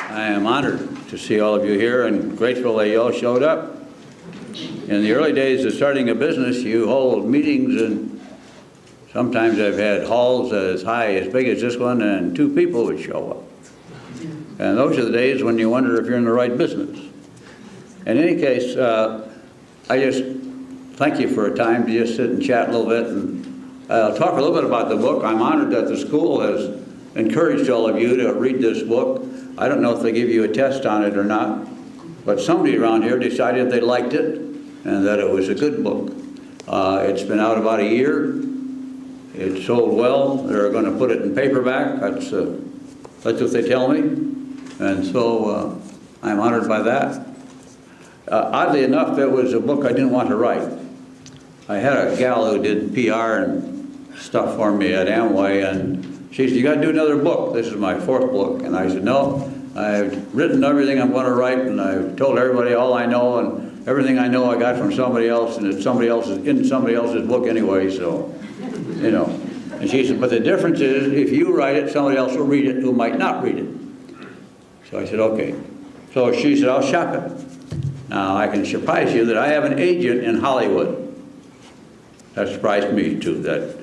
I am honored to see all of you here and grateful that you all showed up. In the early days of starting a business, you hold meetings, and sometimes I've had halls as big as this one, and 2 people would show up. And those are the days when you wonder if you're in the right business. In any case, I just thank you for a time to just sit and chat a little bit, and I'll talk a little bit about the book. I'm honored that the school has encouraged all of you to read this book. I don't know if they give you a test on it or not, but somebody around here decided they liked it and that it was a good book. It's been out about a year. It sold well. They're going to put it in paperback. That's what they tell me. And so I'm honored by that. Oddly enough, it was a book I didn't want to write. I had a gal who did PR and stuff for me at Amway, and she said, "You got to do another book. This is my 4th book." And I said, "No, I've written everything I'm going to write, and I've told everybody all I know, and everything I know I got from somebody else, and it's in somebody else's book anyway, so, you know." And she said, "But the difference is, if you write it, somebody else will read it who might not read it." So I said, "Okay." So she said, "I'll shop it." Now, I can surprise you that I have an agent in Hollywood. That surprised me, too, that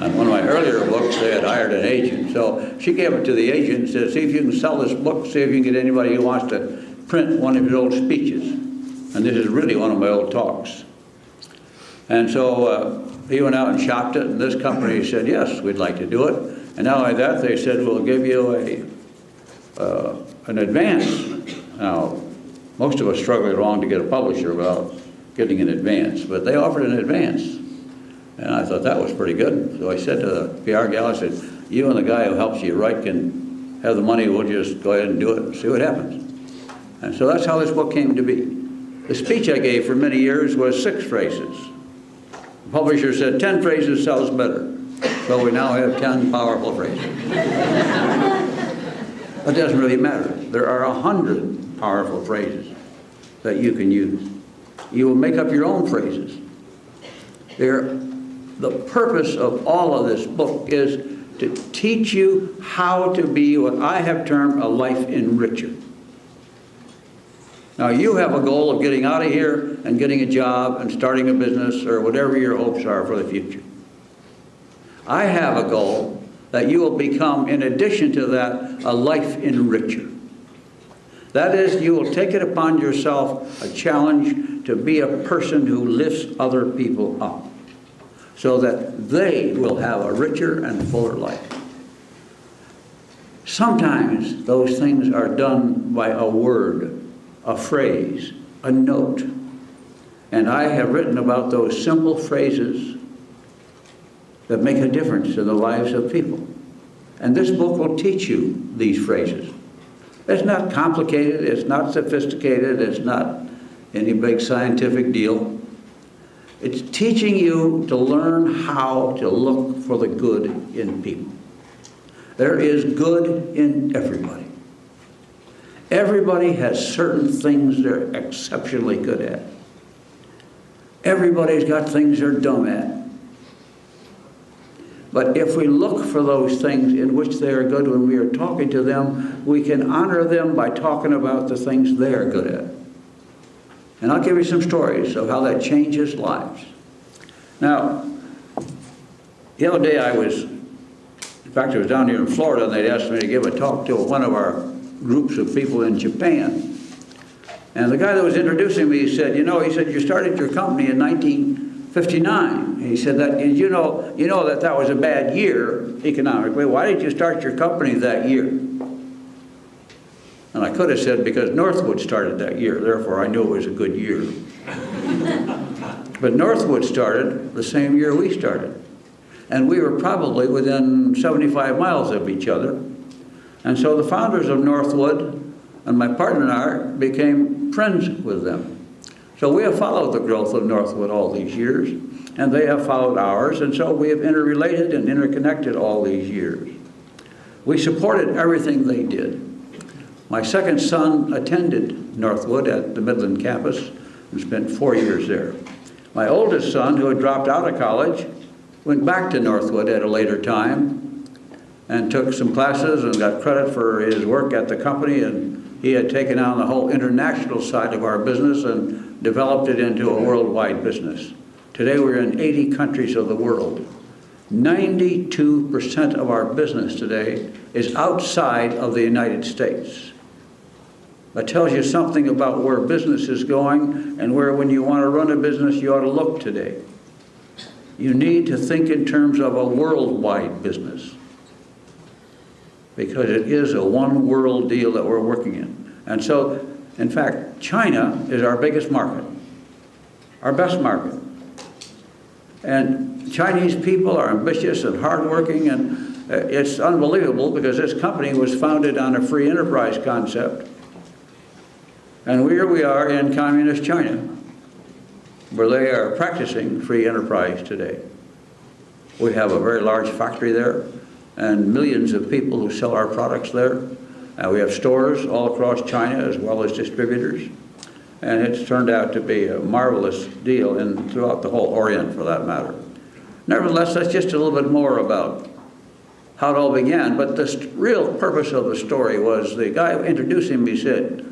on one of my earlier books, they had hired an agent. So she gave it to the agent and said, "See if you can sell this book, see if you can get anybody who wants to print one of his old speeches." And this is really one of my old talks. And so he went out and shopped it, and this company said, "Yes, we'd like to do it." And not only that, they said, "We'll give you an advance." Now, most of us struggle along to get a publisher without getting an advance, but they offered an advance. And I thought that was pretty good. So I said to the PR gal, I said, "You and the guy who helps you write can have the money, we'll just go ahead and do it and see what happens." And so that's how this book came to be. The speech I gave for many years was 6 phrases. The publisher said 10 phrases sells better. So we now have 10 powerful phrases. It doesn't really matter. There are 100 powerful phrases that you can use. You will make up your own phrases. The purpose of all of this book is to teach you how to be what I have termed a life enricher. Now, you have a goal of getting out of here and getting a job and starting a business or whatever your hopes are for the future. I have a goal that you will become, in addition to that, a life enricher. That is, you will take it upon yourself, a challenge to be a person who lifts other people up so that they will have a richer and fuller life. Sometimes those things are done by a word, a phrase, a note. And I have written about those simple phrases that make a difference in the lives of people. And this book will teach you these phrases. It's not complicated, it's not sophisticated, it's not any big scientific deal. It's teaching you to learn how to look for the good in people. There is good in everybody. Everybody has certain things they're exceptionally good at. Everybody's got things they're dumb at. But if we look for those things in which they are good when we are talking to them, we can honor them by talking about the things they are good at. And I'll give you some stories of how that changes lives. Now, the other day I was down here in Florida, and they'd asked me to give a talk to one of our groups of people in Japan. And the guy that was introducing me said, "You started your company in 1959. He said that, you know that was a bad year economically. Why did you start your company that year?" And I could have said, because Northwood started that year, therefore I knew it was a good year. But Northwood started the same year we started. And we were probably within 75 miles of each other. And so the founders of Northwood and my partner and I became friends with them. So we have followed the growth of Northwood all these years, and they have followed ours, and so we have interrelated and interconnected all these years. We supported everything they did. My second son attended Northwood at the Midland campus and spent 4 years there. My oldest son, who had dropped out of college, went back to Northwood at a later time and took some classes and got credit for his work at the company and he had taken on the whole international side of our business and developed it into a worldwide business. Today we're in 80 countries of the world. 92% of our business today is outside of the United States. That tells you something about where business is going and where, when you want to run a business, you ought to look today. You need to think in terms of a worldwide business, because it is a one world deal that we're working in. And so, in fact, China is our biggest market, our best market. And Chinese people are ambitious and hardworking, and it's unbelievable because this company was founded on a free enterprise concept. And here we are in communist China, where they are practicing free enterprise today. We have a very large factory there and millions of people who sell our products there. We have stores all across China as well as distributors. And it's turned out to be a marvelous deal throughout the whole Orient, for that matter. Nevertheless, that's just a little bit more about how it all began. But the real purpose of the story was the guy introducing me said,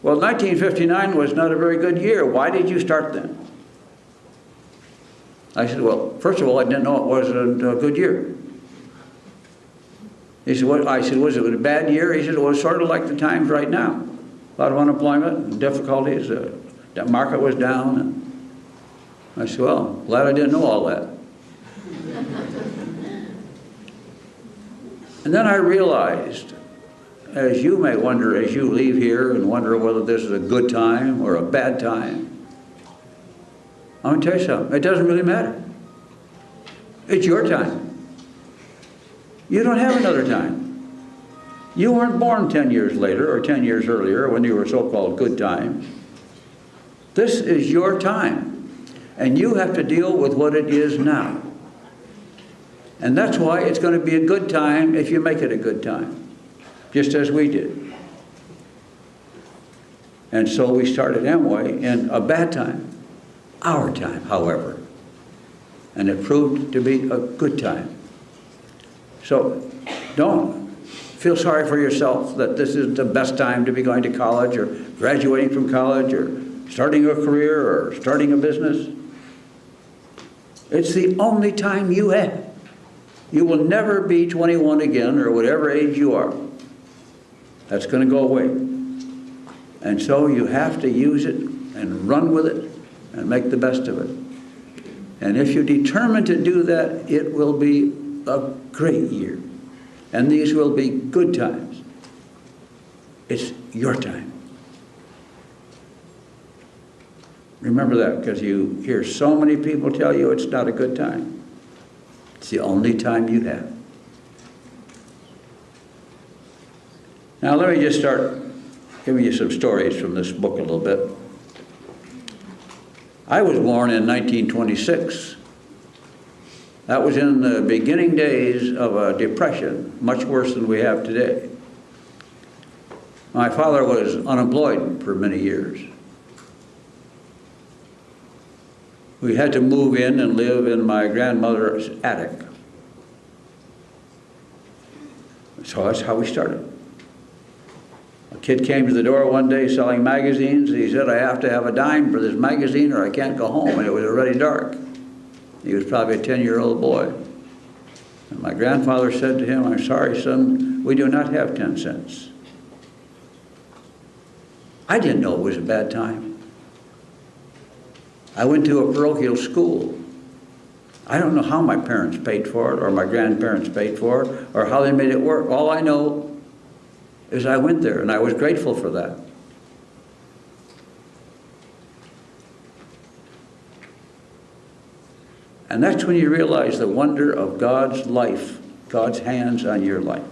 well, 1959 was not a very good year. Why did you start then? I said, well, first of all, I didn't know it wasn't a good year. He said, what? I said, was it a bad year? He said, well, it's sort of like the times right now. A lot of unemployment and difficulties. The market was down. And I said, well, glad I didn't know all that. And then I realized, as you may wonder as you leave here and wonder whether this is a good time or a bad time, I'm going to tell you something. It doesn't really matter. It's your time. You don't have another time. You weren't born 10 years later or 10 years earlier when you were so-called good times. This is your time. And you have to deal with what it is now. And that's why it's going to be a good time if you make it a good time, just as we did. And so we started Amway in a bad time. Our time, however. And it proved to be a good time. So don't feel sorry for yourself that this is the best time to be going to college or graduating from college or starting a career or starting a business. It's the only time you have. You will never be 21 again or whatever age you are. That's going to go away. And so you have to use it and run with it and make the best of it. And if you're determined to do that, it will be a great year. And these will be good times. It's your time. Remember that, because you hear so many people tell you it's not a good time. It's the only time you have. Now let me just start giving you some stories from this book a little bit. I was born in 1926. That was in the beginning days of a depression, much worse than we have today. My father was unemployed for many years. We had to move in and live in my grandmother's attic. So that's how we started. A kid came to the door one day selling magazines. He said, I have to have a dime for this magazine or I can't go home. And it was already dark. He was probably a 10-year-old boy. And my grandfather said to him, I'm sorry, son, we do not have 10 cents. I didn't know it was a bad time. I went to a parochial school. I don't know how my parents paid for it or my grandparents paid for it or how they made it work. All I know is I went there, and I was grateful for that. And that's when you realize the wonder of God's life, God's hands on your life.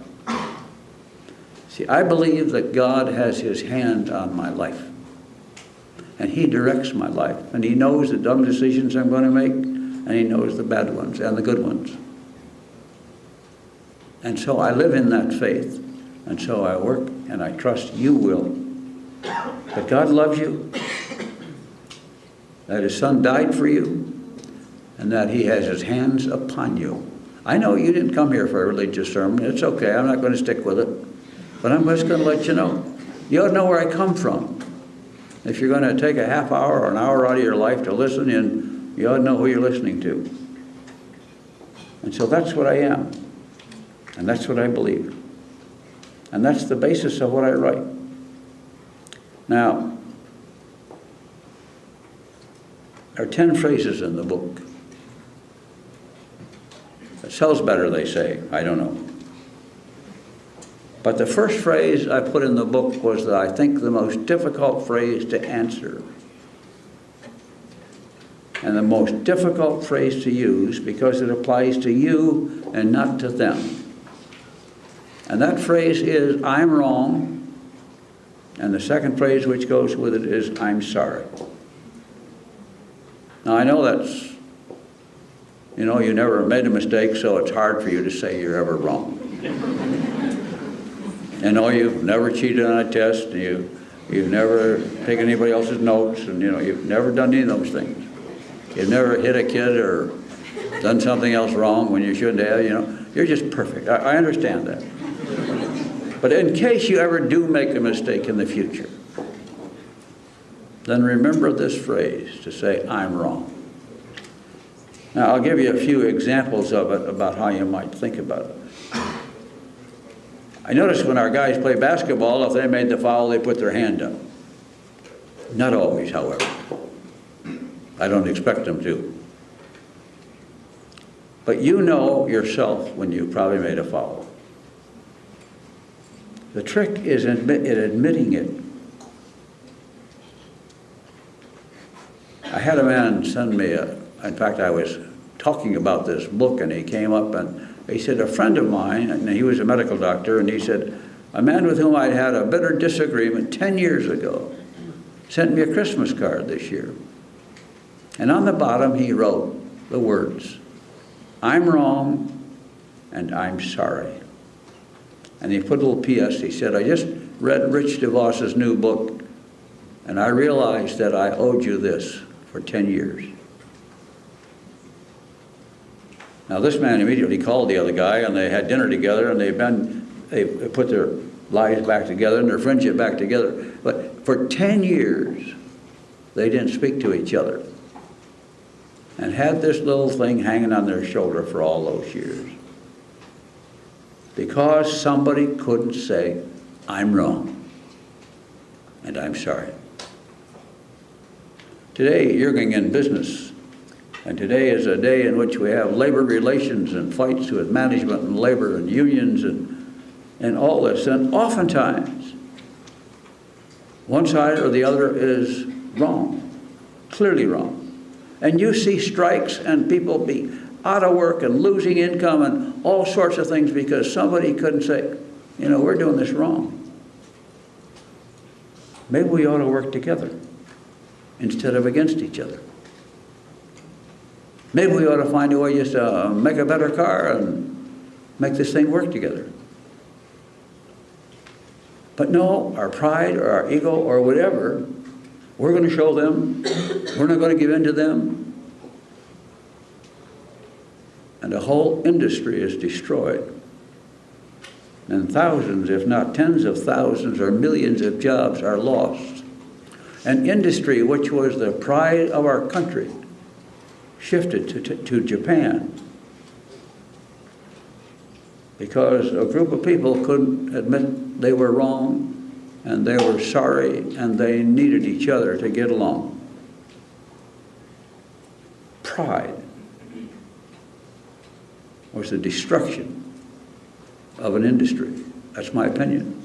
See, I believe that God has His hand on my life. And He directs my life. And He knows the dumb decisions I'm going to make, and He knows the bad ones and the good ones. And so I live in that faith. And so I work, and I trust you will. That God loves you, that His Son died for you, and that He has His hands upon you. I know you didn't come here for a religious sermon. It's okay. I'm not going to stick with it. But I'm just going to let you know You ought to know where I come from. If you're going to take a half hour or an hour out of your life to listen in, you ought to know who you're listening to. And so that's what I am. And that's what I believe. And that's the basis of what I write. Now, there are 10 phrases in the book. It sells better, they say. I don't know. But the first phrase I put in the book was, I think, the most difficult phrase to answer. And the most difficult phrase to use because it applies to you and not to them. And that phrase is, I'm wrong. And the second phrase which goes with it is, I'm sorry. Now I know that's, you know, you never made a mistake, so it's hard for you to say you're ever wrong. I know you've never cheated on a test, and you've never taken anybody else's notes, and you know, you've never done any of those things. You've never hit a kid or done something else wrong when you shouldn't have, you know. You're just perfect. I understand that. But in case you ever do make a mistake in the future, then remember this phrase to say, I'm wrong. Now, I'll give you a few examples of it about how you might think about it. I notice when our guys play basketball, if they made the foul, they put their hand up. Not always, however. I don't expect them to. But you know yourself when you probably made a foul. The trick is in admitting it. I had a man send me in fact, I was talking about this book, and he came up and he said, a friend of mine, and he was a medical doctor, and he said, a man with whom I'd had a bitter disagreement 10 years ago sent me a Christmas card this year. And on the bottom he wrote the words, I'm wrong and I'm sorry. And he put a little PS. He said, I just read Rich DeVos' new book, and I realized that I owed you this for 10 years. Now this man immediately called the other guy, and they had dinner together, and they put their lives back together and their friendship back together. But for 10 years, they didn't speak to each other and had this little thing hanging on their shoulder for all those years. Because somebody couldn't say, I'm wrong and I'm sorry. Today, you're going in business. And today is a day in which we have labor relations and fights with management and labor and unions and all this. And oftentimes, one side or the other is wrong, clearly wrong. And you see strikes and people be out of work and losing income and all sorts of things because somebody couldn't say, you know, we're doing this wrong. Maybe we ought to work together instead of against each other. Maybe we ought to find a way just to make a better car and make this thing work together. But no, our pride or our ego or whatever, we're going to show them, we're not going to give in to them. And the whole industry is destroyed. And thousands, if not tens of thousands or millions of jobs are lost. An industry which was the pride of our country shifted to Japan because a group of people couldn't admit they were wrong and they were sorry and they needed each other to get along. Pride was the destruction of an industry. That's my opinion.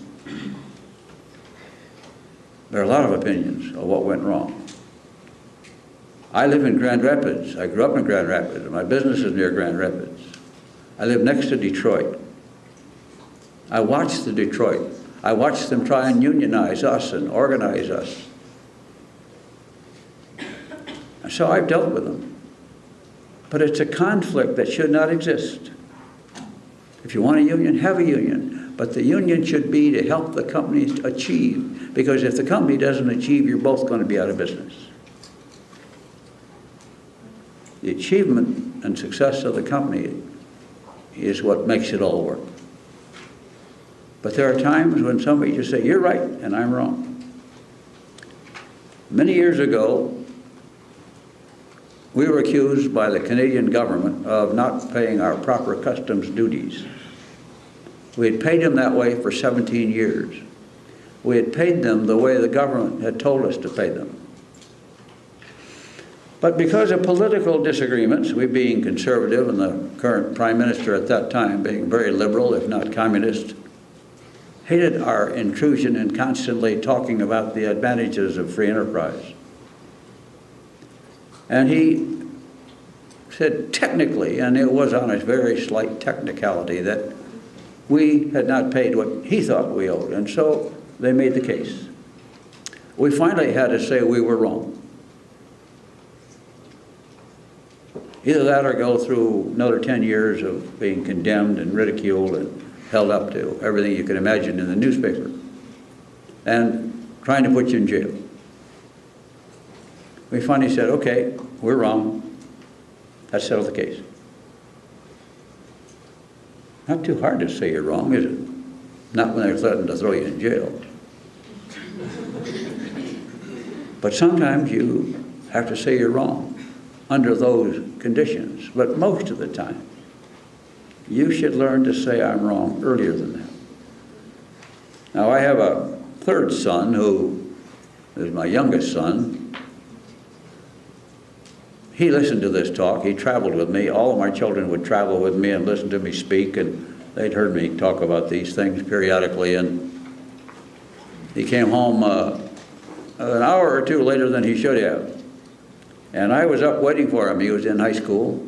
There are a lot of opinions of what went wrong. I live in Grand Rapids. I grew up in Grand Rapids, and my business is near Grand Rapids. I live next to Detroit. I watched the Detroit. I watched them try and unionize us and organize us. And so I've dealt with them. But it's a conflict that should not exist. If you want a union, have a union. But the union should be to help the companies achieve. Because if the company doesn't achieve, you're both going to be out of business. The achievement and success of the company is what makes it all work. But there are times when somebody just say, you're right and I'm wrong. Many years ago, we were accused by the Canadian government of not paying our proper customs duties. We had paid them that way for 17 years. We had paid them the way the government had told us to pay them. But because of political disagreements, we being conservative and the current prime minister at that time being very liberal, if not communist, hated our intrusion and constantly talking about the advantages of free enterprise. And he said technically, and it was on a very slight technicality, that we had not paid what he thought we owed, and so they made the case. We finally had to say we were wrong. Either that or go through another 10 years of being condemned and ridiculed and held up to everything you can imagine in the newspaper and trying to put you in jail. We finally said, okay, we're wrong. That settled the case. Not too hard to say you're wrong, is it? Not when they're threatening to throw you in jail. But sometimes you have to say you're wrong under those conditions. But most of the time, you should learn to say I'm wrong earlier than that. Now, I have a third son who is my youngest son. He listened to this talk. He traveled with me. All of my children would travel with me and listen to me speak, and they'd heard me talk about these things periodically. And he came home an hour or two later than he should have. And I was up waiting for him. He was in high school.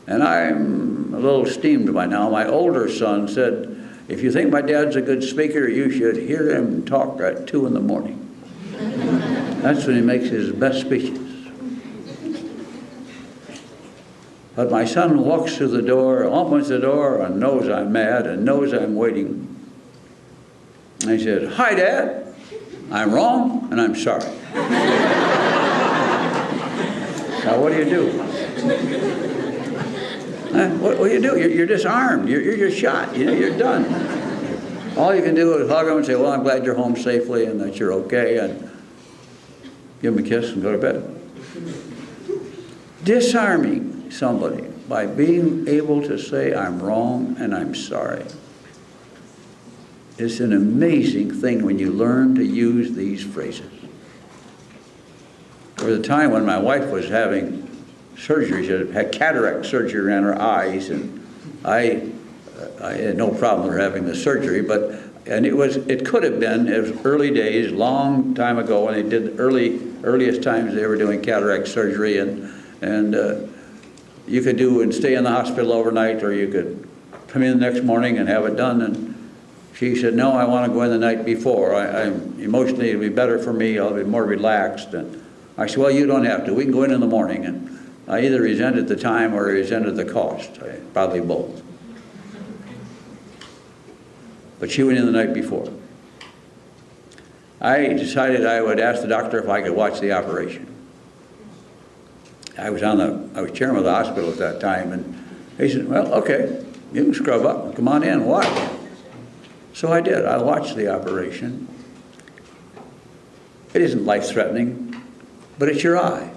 And I'm a little steamed by now. My older son said, if you think my dad's a good speaker, you should hear him talk at 2 in the morning. That's when he makes his best speeches. But my son walks through the door, opens the door, and knows I'm mad and knows I'm waiting. And he said, hi, Dad. I'm wrong, and I'm sorry. Now, what do you do? What do you do? You're disarmed. You're just shot. You know, you're done. All you can do is hug him and say, well, I'm glad you're home safely and that you're okay, and give him a kiss and go to bed. Disarming somebody by being able to say, I'm wrong and I'm sorry. It's an amazing thing when you learn to use these phrases. There was a time when my wife was having surgery. She had cataract surgery on her eyes, and I had no problem with her having the surgery, and it could have been, it was early days, long time ago, when they did earliest times they were doing cataract surgery, and you could do and stay in the hospital overnight, or you could come in the next morning and have it done. And she said, no, I want to go in the night before. I'm emotionally, it'll be better for me, I'll be more relaxed. And I said, well, you don't have to. We can go in the morning. And I either resented the time or resented the cost, probably both. But she went in the night before. I decided I would ask the doctor if I could watch the operation. I was chairman of the hospital at that time, and he said, well, okay, you can scrub up and come on in and watch. So I did. I watched the operation. It isn't life-threatening, but it's your eye.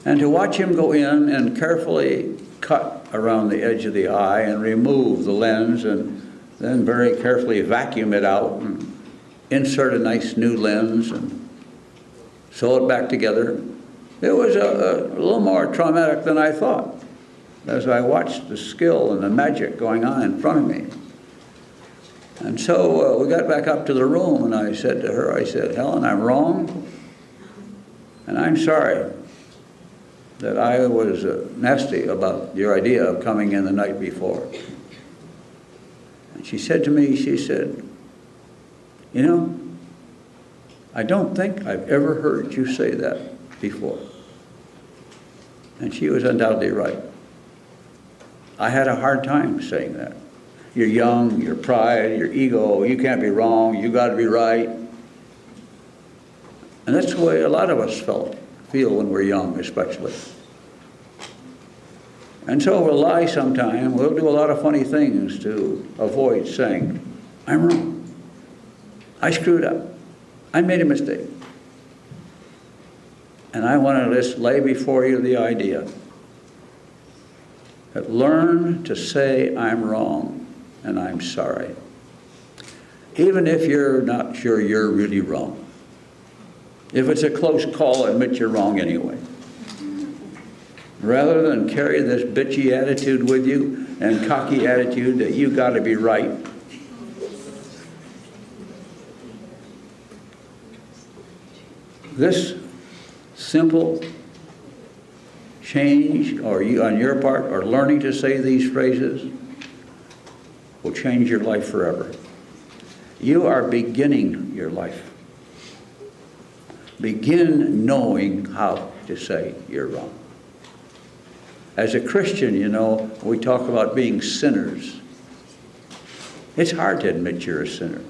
And to watch him go in and carefully cut around the edge of the eye and remove the lens and then very carefully vacuum it out and insert a nice new lens and sew it back together, it was a little more traumatic than I thought as I watched the skill and the magic going on in front of me. And so we got back up to the room, and I said to her, I said, Helen, I'm wrong, and I'm sorry that I was nasty about your idea of coming in the night before. And she said to me, she said, you know, I don't think I've ever heard you say that before. And she was undoubtedly right. I had a hard time saying that. You're young, your pride, your ego, you can't be wrong, you got to be right. And that's the way a lot of us feel when we're young, especially. And so we'll lie sometime. We'll do a lot of funny things to avoid saying, I'm wrong. I screwed up. I made a mistake. And I want to just lay before you the idea that learn to say I'm wrong and I'm sorry. Even if you're not sure you're really wrong. If it's a close call, admit you're wrong anyway. Rather than carry this bitchy attitude with you and cocky attitude that you got to be right. This simple change, or you on your part, or learning to say these phrases, will change your life forever. You are beginning your life. Begin knowing how to say you're wrong. As a Christian, you know, we talk about being sinners. It's hard to admit you're a sinner.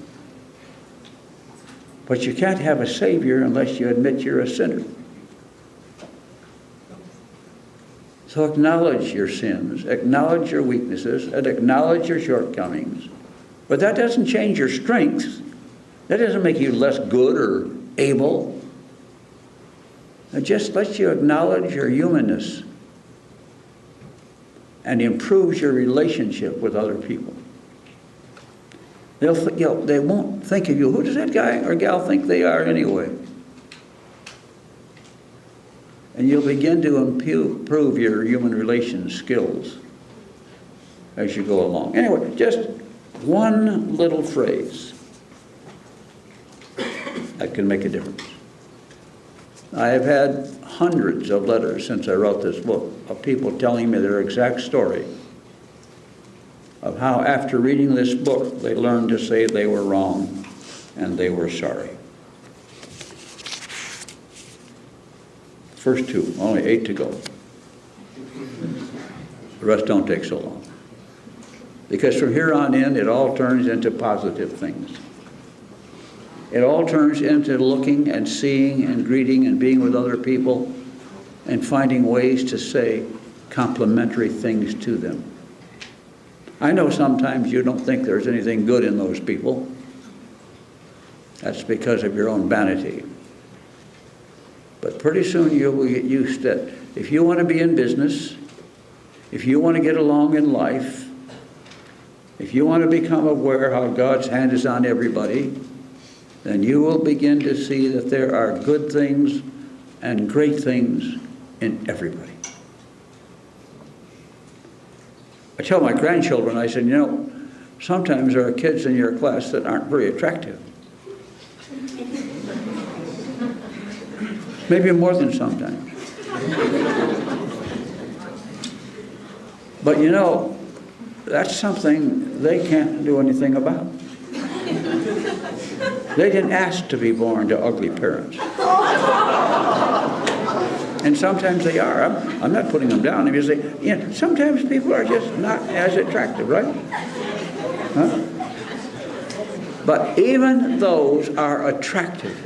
But you can't have a Savior unless you admit you're a sinner. So acknowledge your sins, acknowledge your weaknesses, and acknowledge your shortcomings. But that doesn't change your strengths. That doesn't make you less good or able. It just lets you acknowledge your humanness and improves your relationship with other people. They won't think of you. Who does that guy or gal think they are anyway? And you'll begin to improve your human relations skills as you go along. Anyway, just one little phrase that can make a difference. I have had hundreds of letters since I wrote this book of people telling me their exact story of how after reading this book they learned to say they were wrong and they were sorry. First two, only 8 to go. The rest don't take so long. Because from here on in, it all turns into positive things. It all turns into looking and seeing and greeting and being with other people and finding ways to say complimentary things to them. I know sometimes you don't think there's anything good in those people. That's because of your own vanity. But pretty soon you will get used to it. If you want to be in business, if you want to get along in life, if you want to become aware how God's hand is on everybody, then you will begin to see that there are good things and great things in everybody. I tell my grandchildren, I said, you know, sometimes there are kids in your class that aren't very attractive. Maybe more than sometimes. But you know, that's something they can't do anything about. They didn't ask to be born to ugly parents. And sometimes they are. I'm not putting them down. You say, you know, sometimes people are just not as attractive, right? Huh? But even those are attractive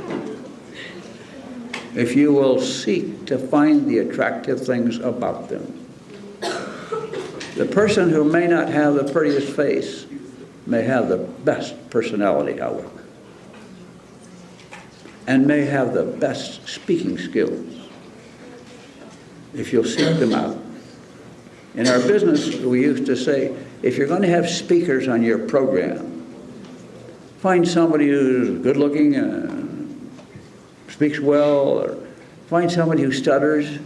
if you will seek to find the attractive things about them. The person who may not have the prettiest face may have the best personality, however, and may have the best speaking skills if you'll seek them out. In our business, we used to say, if you're going to have speakers on your program, find somebody who's good looking, speaks well, or find somebody who stutters,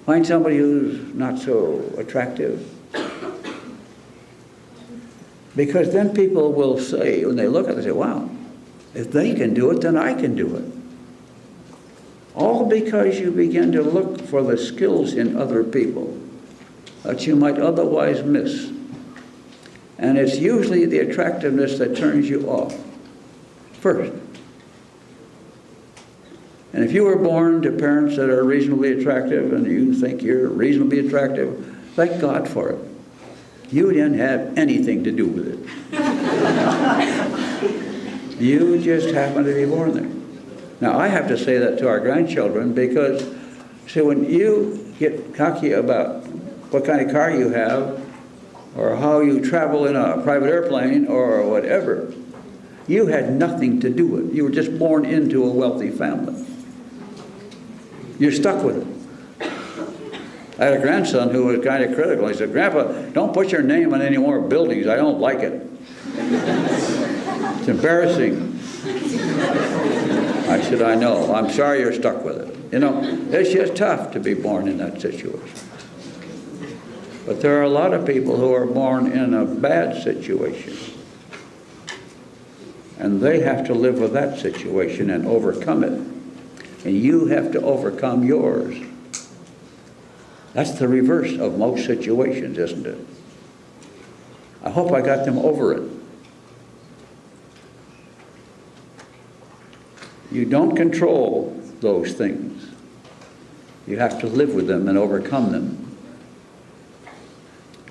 find somebody who's not so attractive. Because then people will say, when they look at it, they say, wow, if they can do it, then I can do it. All because you begin to look for the skills in other people that you might otherwise miss. And it's usually the attractiveness that turns you off first. And if you were born to parents that are reasonably attractive and you think you're reasonably attractive, thank God for it. You didn't have anything to do with it. You just happened to be born there. Now, I have to say that to our grandchildren because, see, when you get cocky about what kind of car you have, or how you travel in a private airplane, or whatever. You had nothing to do with it. You were just born into a wealthy family. You're stuck with it. I had a grandson who was kind of critical. He said, "Grandpa, don't put your name on any more buildings. I don't like it. It's embarrassing." I said, "I know. I'm sorry you're stuck with it." You know, it's just tough to be born in that situation. But there are a lot of people who are born in a bad situation. And they have to live with that situation and overcome it. And you have to overcome yours. That's the reverse of most situations, isn't it? I hope I got them over it. You don't control those things. You have to live with them and overcome them.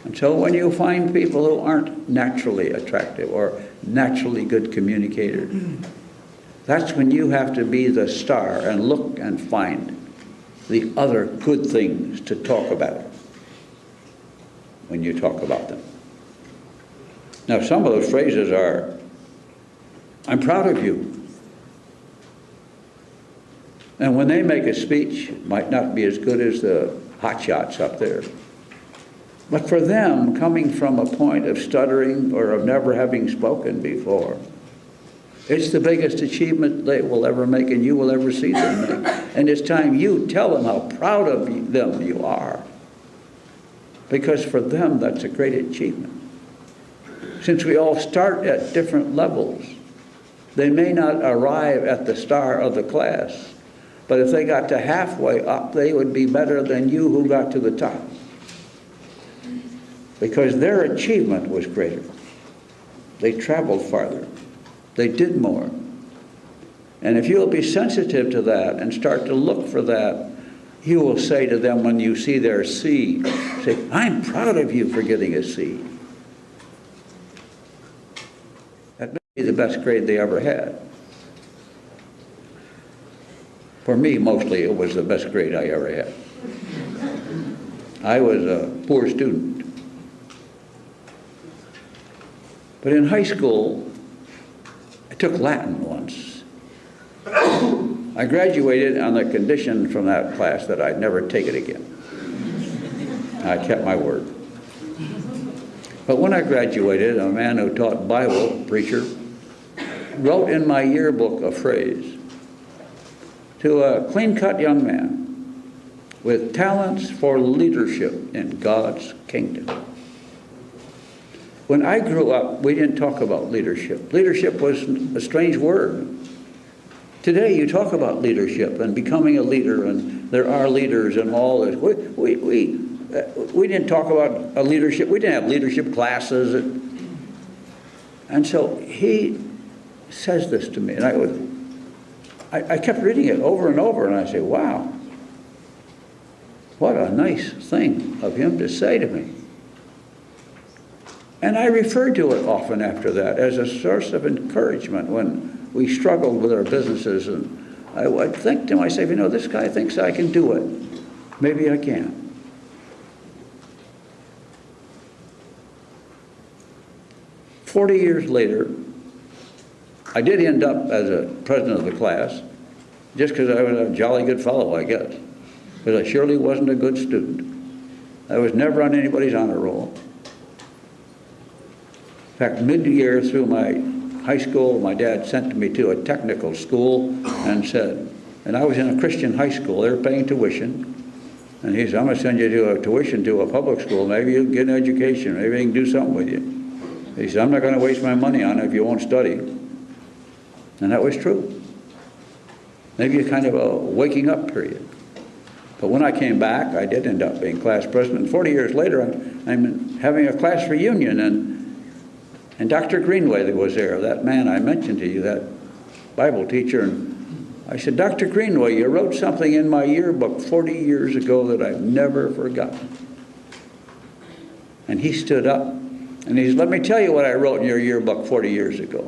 And so when you find people who aren't naturally attractive or naturally good communicators, that's when you have to be the star and look and find the other good things to talk about when you talk about them. Now, some of those phrases are, "I'm proud of you." And when they make a speech, it might not be as good as the hotshots up there. But for them, coming from a point of stuttering or of never having spoken before, it's the biggest achievement they will ever make and you will ever see them make. And it's time you tell them how proud of them you are. Because for them, that's a great achievement. Since we all start at different levels, they may not arrive at the star of the class, but if they got to halfway up, they would be better than you who got to the top. Because their achievement was greater. They traveled farther. They did more. And if you'll be sensitive to that and start to look for that, you will say to them when you see their C, say, "I'm proud of you for getting a C." That may be the best grade they ever had. For me, mostly, it was the best grade I ever had. I was a poor student. But in high school, I took Latin once. I graduated on the condition from that class that I'd never take it again. I kept my word. But when I graduated, a man who taught Bible, preacher, wrote in my yearbook a phrase, "To a clean-cut young man with talents for leadership in God's kingdom." When I grew up, we didn't talk about leadership. Leadership was a strange word. Today, you talk about leadership and becoming a leader, and there are leaders and all this. We didn't talk about a leadership. We didn't have leadership classes. And so he says this to me, and I kept reading it over and over, and I say, wow, what a nice thing of him to say to me. And I referred to it often after that as a source of encouragement when we struggled with our businesses. And I would think to myself, you know, this guy thinks I can do it. Maybe I can. 40 years later, I did end up as a president of the class, just because I was a jolly good fellow, I guess. Because I surely wasn't a good student. I was never on anybody's honor roll. In fact, mid-year through my high school, my dad sent me to a technical school and said, and I was in a Christian high school, they were paying tuition, and he said, "I'm going to send you to a tuition to a public school, maybe you'll get an education, maybe they can do something with you." He said, "I'm not going to waste my money on it if you won't study." And that was true. Maybe a kind of a waking up period. But when I came back, I did end up being class president. And 40 years later, I'm having a class reunion, and Dr. Greenway that was there, that man I mentioned to you, that Bible teacher, and I said, "Dr. Greenway, you wrote something in my yearbook 40 years ago that I've never forgotten." And he stood up, and he said, "Let me tell you what I wrote in your yearbook 40 years ago."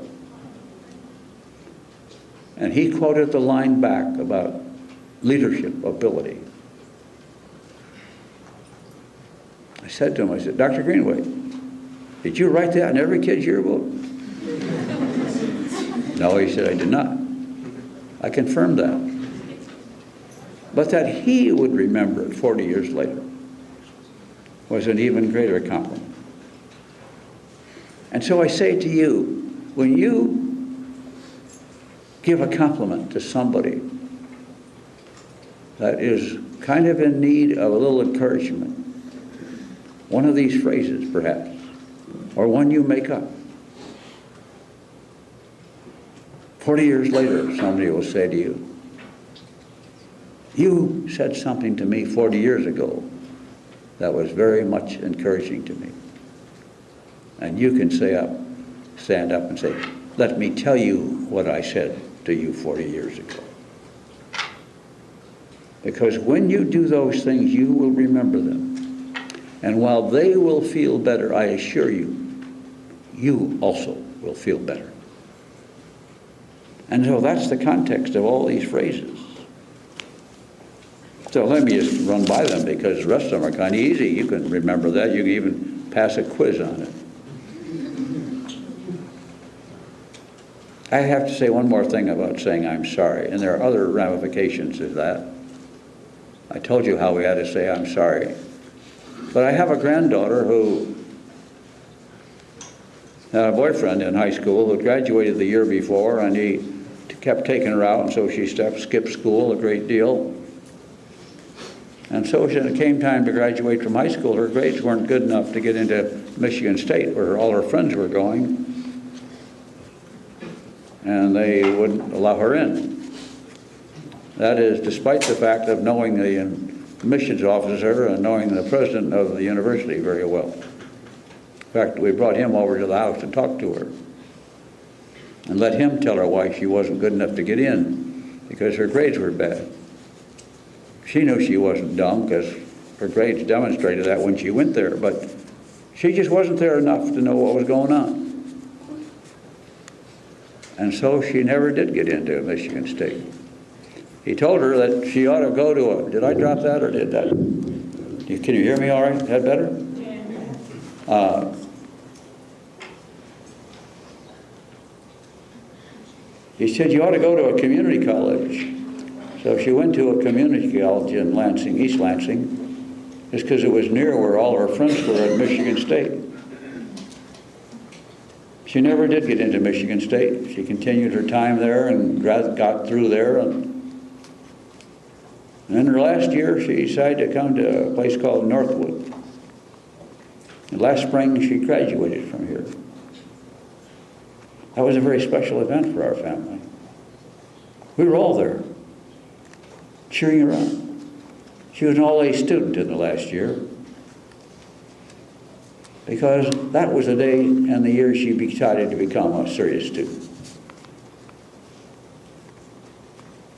And he quoted the line back about leadership ability. said to him, I said, Dr. Greenway, did you write that in every kid's yearbook? No, he said, I did not. I confirmed that. But that he would remember it 40 years later was an even greater compliment. And so I say to you, when you give a compliment to somebody that is kind of in need of a little encouragement, one of these phrases perhaps, or one you make up, 40 years later somebody will say to you, you said something to me 40 years ago that was very much encouraging to me. And you can stand up and say, let me tell you what I said to you 40 years ago. Because when you do those things, you will remember them. And while they will feel better, I assure you, you also will feel better. And so that's the context of all these phrases. So let me just run by them because the rest of them are kind of easy. You can remember that. You can even pass a quiz on it. I have to say one more thing about saying I'm sorry, and there are other ramifications of that. I told you how we had to say I'm sorry. But I have a granddaughter who had a boyfriend in high school who graduated the year before, and he kept taking her out, and so she skipped school a great deal. And so when it came time to graduate from high school, her grades weren't good enough to get into Michigan State, where all her friends were going. And they wouldn't allow her in. That is, despite the fact of knowing the admissions officer and knowing the president of the university very well. In fact, we brought him over to the house to talk to her and let him tell her why she wasn't good enough to get in, because her grades were bad. She knew she wasn't dumb because her grades demonstrated that when she went there, but she just wasn't there enough to know what was going on. And so she never did get into Michigan State. He told her that she ought to go to a, did I drop that or did that? Can you hear me all right? Is that better? Yeah. He said you ought to go to a community college. So she went to a community college in Lansing, East Lansing, just because it was near where all her friends were at Michigan State. She never did get into Michigan State. She continued her time there and got through there. And in her last year, she decided to come to a place called Northwood. And last spring, she graduated from here. That was a very special event for our family. We were all there, cheering her on. She was an all-A student in the last year, because that was the day and the year she decided to become a serious student.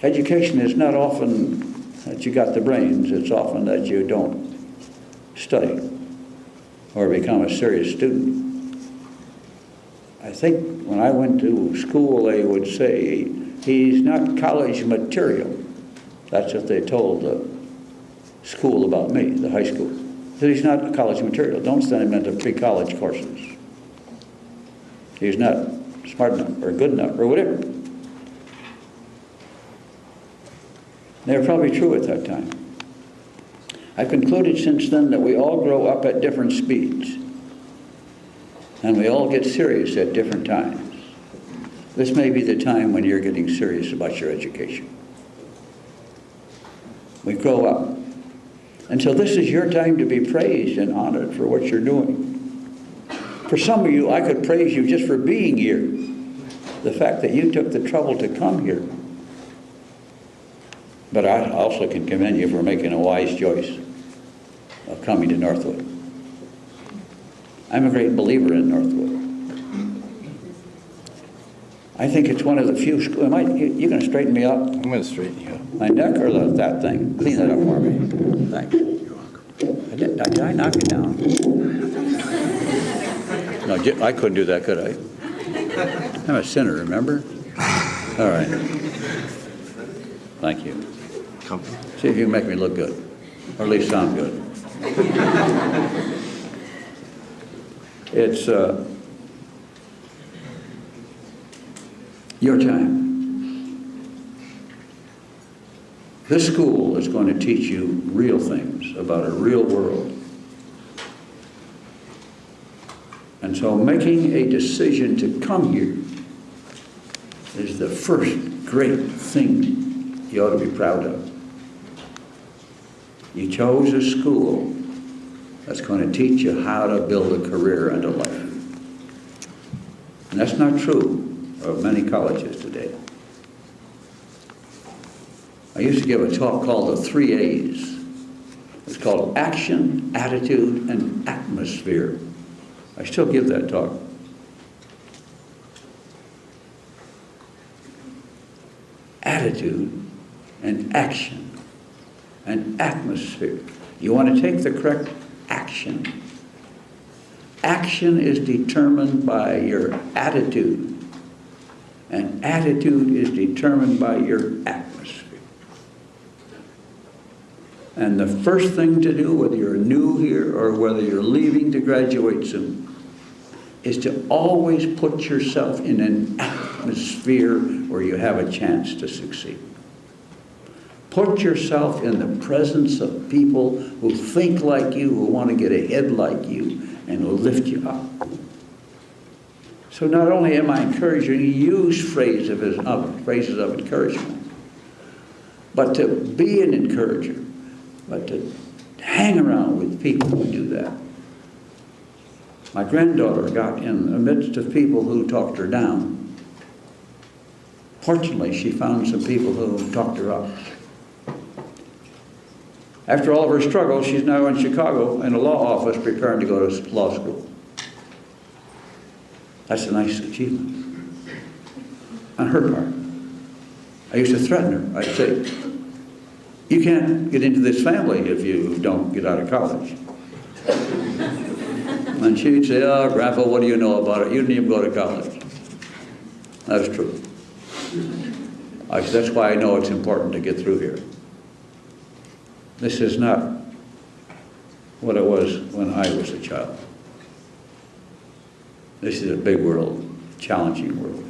Education is not often that you got the brains, it's often that you don't study or become a serious student. I think when I went to school, they would say, he's not college material. That's what they told the school about me, the high school. That he's not college material. Don't send him into pre-college courses. He's not smart enough or good enough or whatever. They were probably true at that time. I've concluded since then that we all grow up at different speeds. And we all get serious at different times. This may be the time when you're getting serious about your education. We grow up. And so this is your time to be praised and honored for what you're doing. For some of you, I could praise you just for being here. The fact that you took the trouble to come here. But I also can commend you for making a wise choice of coming to Northwood. I'm a great believer in Northwood. I think it's one of the few schools. You going to straighten me up? I'm going to straighten you up. My neck or that thing? Clean that up for me. Thanks. You're welcome. Did I knock it down? No, I couldn't do that, could I? I'm a sinner, remember? All right. Thank you. See if you can make me look good, or at least sound good. It's your time. This school is going to teach you real things about a real world. And so making a decision to come here is the first great thing you ought to be proud of. You chose a school that's going to teach you how to build a career and a life. And that's not true of many colleges today. I used to give a talk called the 3 A's. It's called action, attitude, and atmosphere. I still give that talk. Attitude and action and atmosphere. You want to take the correct action. Action is determined by your attitude, and attitude is determined by your atmosphere. And the first thing to do, whether you're new here or whether you're leaving to graduate soon, is to always put yourself in an atmosphere where you have a chance to succeed. Put yourself in the presence of people who think like you, who want to get ahead like you, and will lift you up. So not only am I encouraging you to use phrases of encouragement, but to be an encourager, but to hang around with people who do that. My granddaughter got in the midst of people who talked her down. Fortunately, she found some people who talked her up. After all of her struggles, she's now in Chicago in a law office preparing to go to law school. That's a nice achievement on her part. I used to threaten her. I'd say, you can't get into this family if you don't get out of college. And she'd say, oh, Grandpa, what do you know about it? You didn't even go to college. That's true. I said, that's why I know it's important to get through here. This is not what it was when I was a child. This is a big world, challenging world.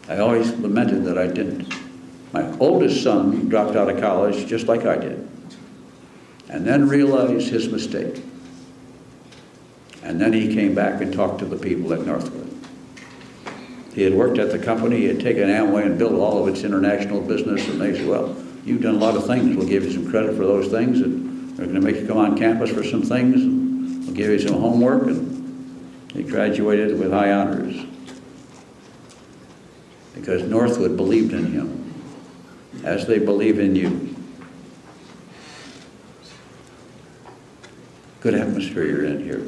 I always lamented that I didn't. My oldest son dropped out of college just like I did, and then realized his mistake. And then he came back and talked to the people at Northwood. He had worked at the company, he had taken Amway and built all of its international business, and they said, well, you've done a lot of things, we'll give you some credit for those things, and we're going to make you come on campus for some things, and we'll give you some homework, and he graduated with high honors. Because Northwood believed in him, as they believe in you. Good atmosphere you're in here.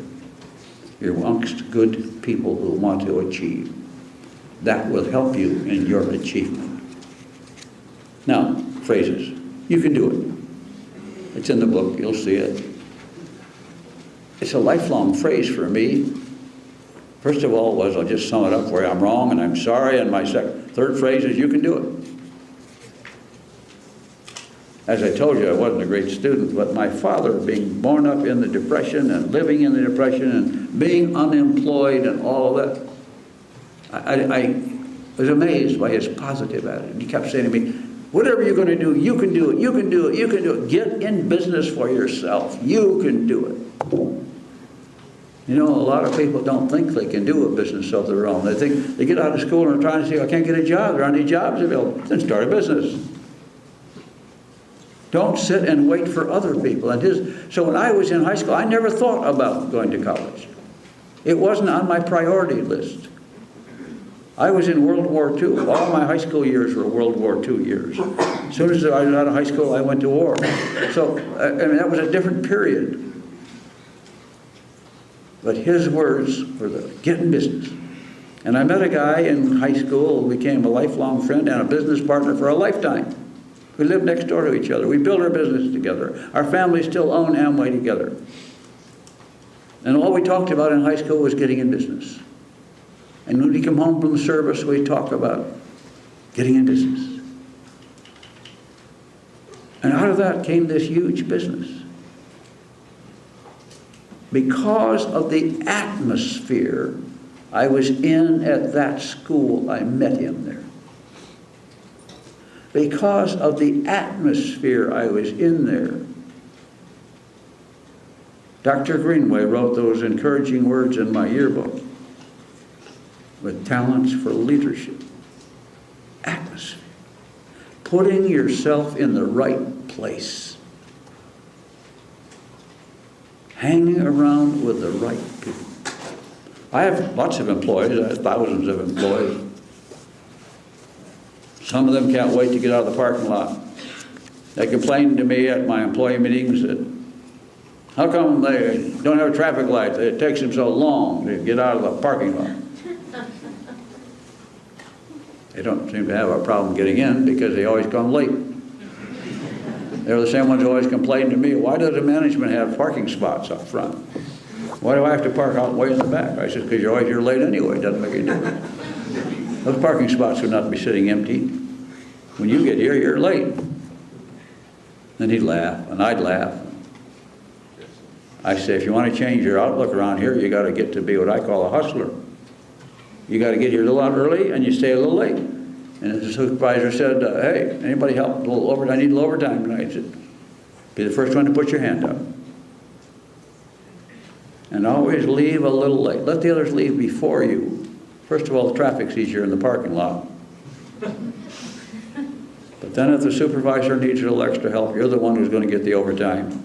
You're amongst good people who want to achieve. That will help you in your achievement. Now, phrases. You can do it. It's in the book. You'll see it. It's a lifelong phrase for me. First of all was, I'll just sum it up where I'm wrong and I'm sorry, and my third phrase is, you can do it. As I told you, I wasn't a great student, but my father, being born up in the Depression and living in the Depression and being unemployed and all of that, I was amazed by his positive attitude. He kept saying to me, whatever you're going to do, you can do it, you can do it, you can do it. Get in business for yourself. You can do it. You know, a lot of people don't think they can do a business of their own. They think they get out of school and are trying to say, I can't get a job. There aren't any jobs available. Then start a business. Don't sit and wait for other people. So when I was in high school, I never thought about going to college. It wasn't on my priority list. I was in World War II. All my high school years were World War II years. As soon as I was out of high school, I went to war. So, I mean, that was a different period. But his words were get in business. And I met a guy in high school who became a lifelong friend and a business partner for a lifetime. We lived next door to each other. We built our business together. Our families still own Amway together. And all we talked about in high school was getting in business. And when we come home from the service, we talk about getting in business. And out of that came this huge business. Because of the atmosphere I was in at that school, I met him there. Because of the atmosphere I was in there, Dr. Greenway wrote those encouraging words in my yearbook, with talents for leadership. Atmosphere. Putting yourself in the right place. Hanging around with the right people. I have lots of employees. I have thousands of employees. Some of them can't wait to get out of the parking lot. They complain to me at my employee meetings that how come they don't have a traffic light? It takes them so long to get out of the parking lot. They don't seem to have a problem getting in because they always come late. They're the same ones who always complain to me, why does the management have parking spots up front? Why do I have to park out way in the back? I said, because you're always here late anyway, it doesn't make any difference. Those parking spots would not be sitting empty. When you get here, you're late. Then he'd laugh, and I'd laugh. I say, if you want to change your outlook around here, you got to get to be what I call a hustler. You got to get here a little early, and you stay a little late. And the supervisor said, hey, anybody help a little overtime? I need a little overtime tonight. I said, be the first one to put your hand up. And always leave a little late. Let the others leave before you. First of all, the traffic's easier in the parking lot. But then if the supervisor needs a little extra help, you're the one who's going to get the overtime.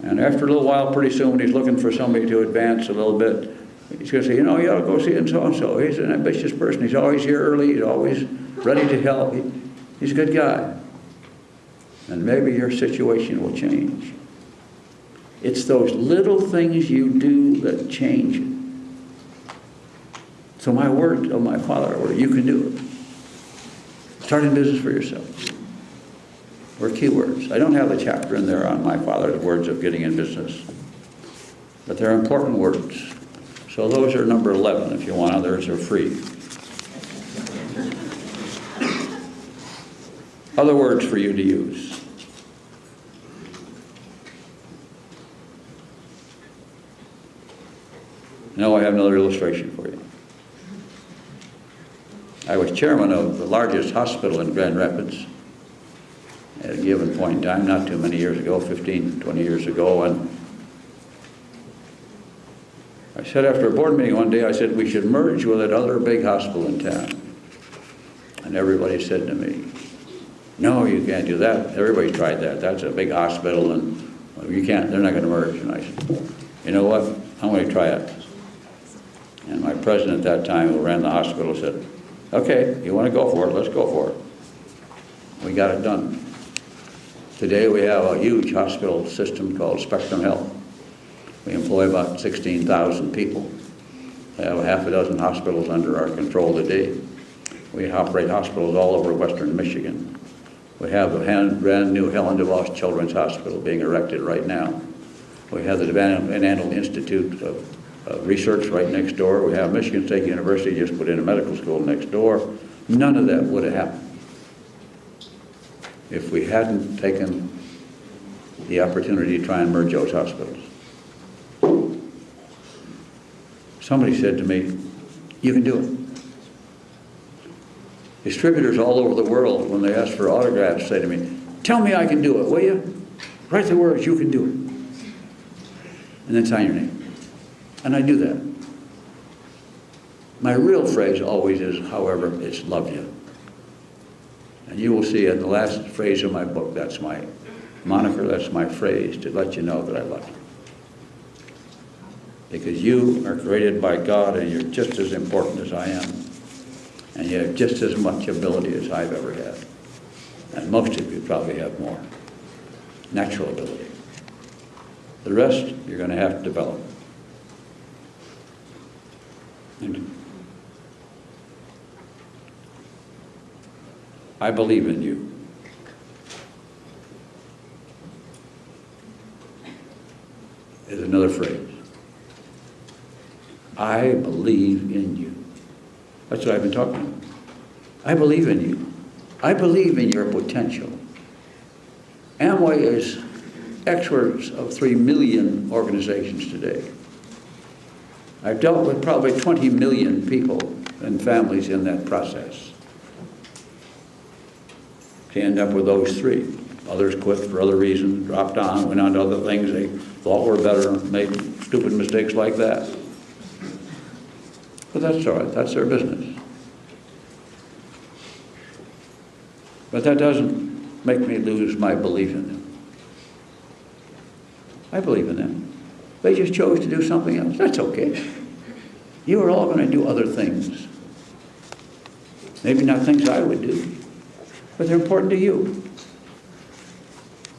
And after a little while, pretty soon, when he's looking for somebody to advance a little bit, he's going to say, you know, you ought to go see so-and-so. He's an ambitious person. He's always here early. He's always ready to help. He's a good guy. And maybe your situation will change. It's those little things you do that change it. So my word of my Father, you can do it. Start in business for yourself. Or keywords. I don't have the chapter in there on my Father's words of getting in business. But they're important words. So those are number 11 if you want. Others are free. Other words for you to use. Now I have another illustration for you. I was chairman of the largest hospital in Grand Rapids at a given point in time, not too many years ago, 15, 20 years ago, and I said after a board meeting one day, I said, we should merge with that other big hospital in town. And everybody said to me, no, you can't do that. Everybody's tried that. That's a big hospital, and you can't, they're not going to merge. And I said, you know what, I'm going to try it. And my president at that time, who ran the hospital, said, okay, you want to go for it, let's go for it. We got it done. Today we have a huge hospital system called Spectrum Health. We employ about 16,000 people. We have a half a dozen hospitals under our control today. We operate hospitals all over western Michigan. We have a brand new Helen DeVos Children's Hospital being erected right now. We have the Van Andel Institute of Research right next door. We have Michigan State University just put in a medical school next door. None of that would have happened if we hadn't taken the opportunity to try and merge those hospitals. Somebody said to me, you can do it. Distributors all over the world, when they ask for autographs, say to me, tell me I can do it, will you? Write the words, you can do it. And then sign your name. And I do that. My real phrase always is, however, it's love you. And you will see in the last phrase of my book, that's my moniker, that's my phrase, to let you know that I love you. Because you are created by God and you're just as important as I am. And you have just as much ability as I've ever had. And most of you probably have more. Natural ability. The rest, you're going to have to develop. And I believe in you. Is another phrase. I believe in you. That's what I've been talking about. I believe in you. I believe in your potential. Amway is experts of 3 million organizations today. I've dealt with probably 20 million people and families in that process to end up with those 3. Others quit for other reasons, dropped on, went on to other things they thought were better, made stupid mistakes like that. But that's all right, that's their business. But that doesn't make me lose my belief in them. I believe in them. They just chose to do something else. That's okay. You are all going to do other things. Maybe not things I would do, but they're important to you.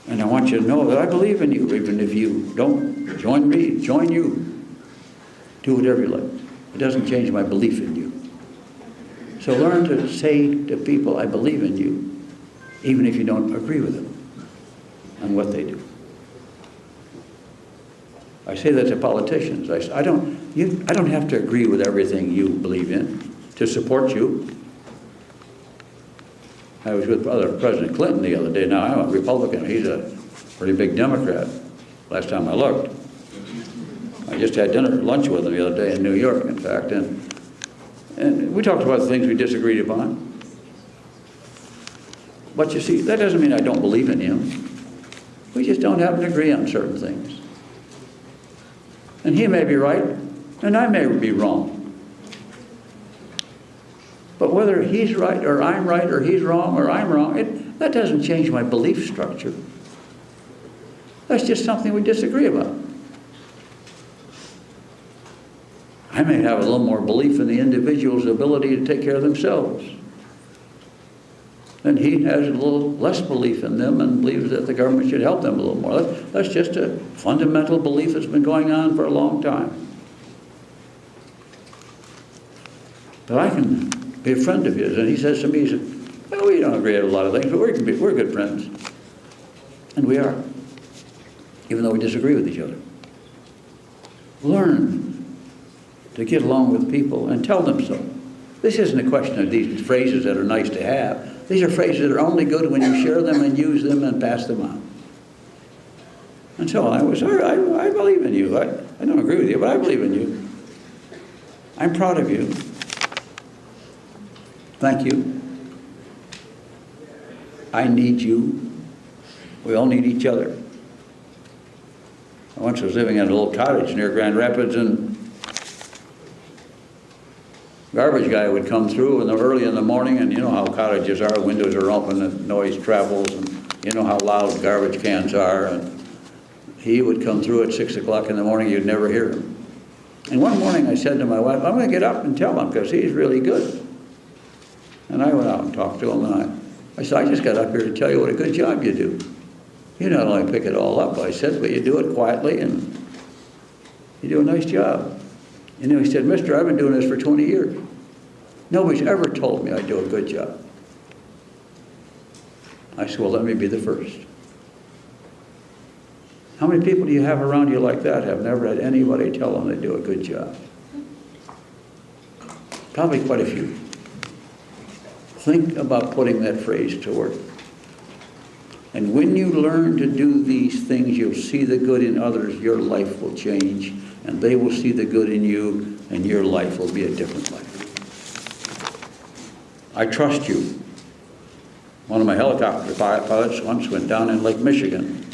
And I want you to know that I believe in you, even if you don't join me, join you. Do whatever you like. It doesn't change my belief in you. So learn to say to people, I believe in you, even if you don't agree with them on what they do. I say that to politicians. I don't have to agree with everything you believe in to support you. I was with President Clinton the other day. Now, I'm a Republican. He's a pretty big Democrat, last time I looked. I just had lunch with him the other day in New York, in fact, and we talked about the things we disagreed upon. But you see, that doesn't mean I don't believe in him. We just don't happen to agree on certain things. And he may be right, and I may be wrong. But whether he's right, or I'm right, or he's wrong, or I'm wrong, that doesn't change my belief structure. That's just something we disagree about. I may have a little more belief in the individual's ability to take care of themselves. And he has a little less belief in them and believes that the government should help them a little more. That's just a fundamental belief that's been going on for a long time. But I can be a friend of his, and he says to me, he said, well, we don't agree on a lot of things, but we're good friends. And we are, even though we disagree with each other. Learn to get along with people and tell them so. This isn't a question of these phrases that are nice to have. These are phrases that are only good when you share them and use them and pass them on. And so I was, I believe in you. I don't agree with you, but I believe in you. I'm proud of you. Thank you. I need you. We all need each other. I once was living in a little cottage near Grand Rapids, and garbage guy would come through early in the morning, and you know how cottages are, windows are open and noise travels, and you know how loud garbage cans are, and he would come through at 6 o'clock in the morning, you'd never hear him. And one morning I said to my wife, I'm going to get up and tell him because he's really good. And I went out and talked to him, and I said, I just got up here to tell you what a good job you do. You not only pick it all up, I said, but you do it quietly and you do a nice job. You know, he said, mister, I've been doing this for 20 years. Nobody's ever told me I do a good job. I said, well, let me be the first. How many people do you have around you like that have never had anybody tell them they do a good job? Probably quite a few. Think about putting that phrase to work. And when you learn to do these things, you'll see the good in others, your life will change, and they will see the good in you, and your life will be a different life. I trust you. One of my helicopter pilots once went down in Lake Michigan.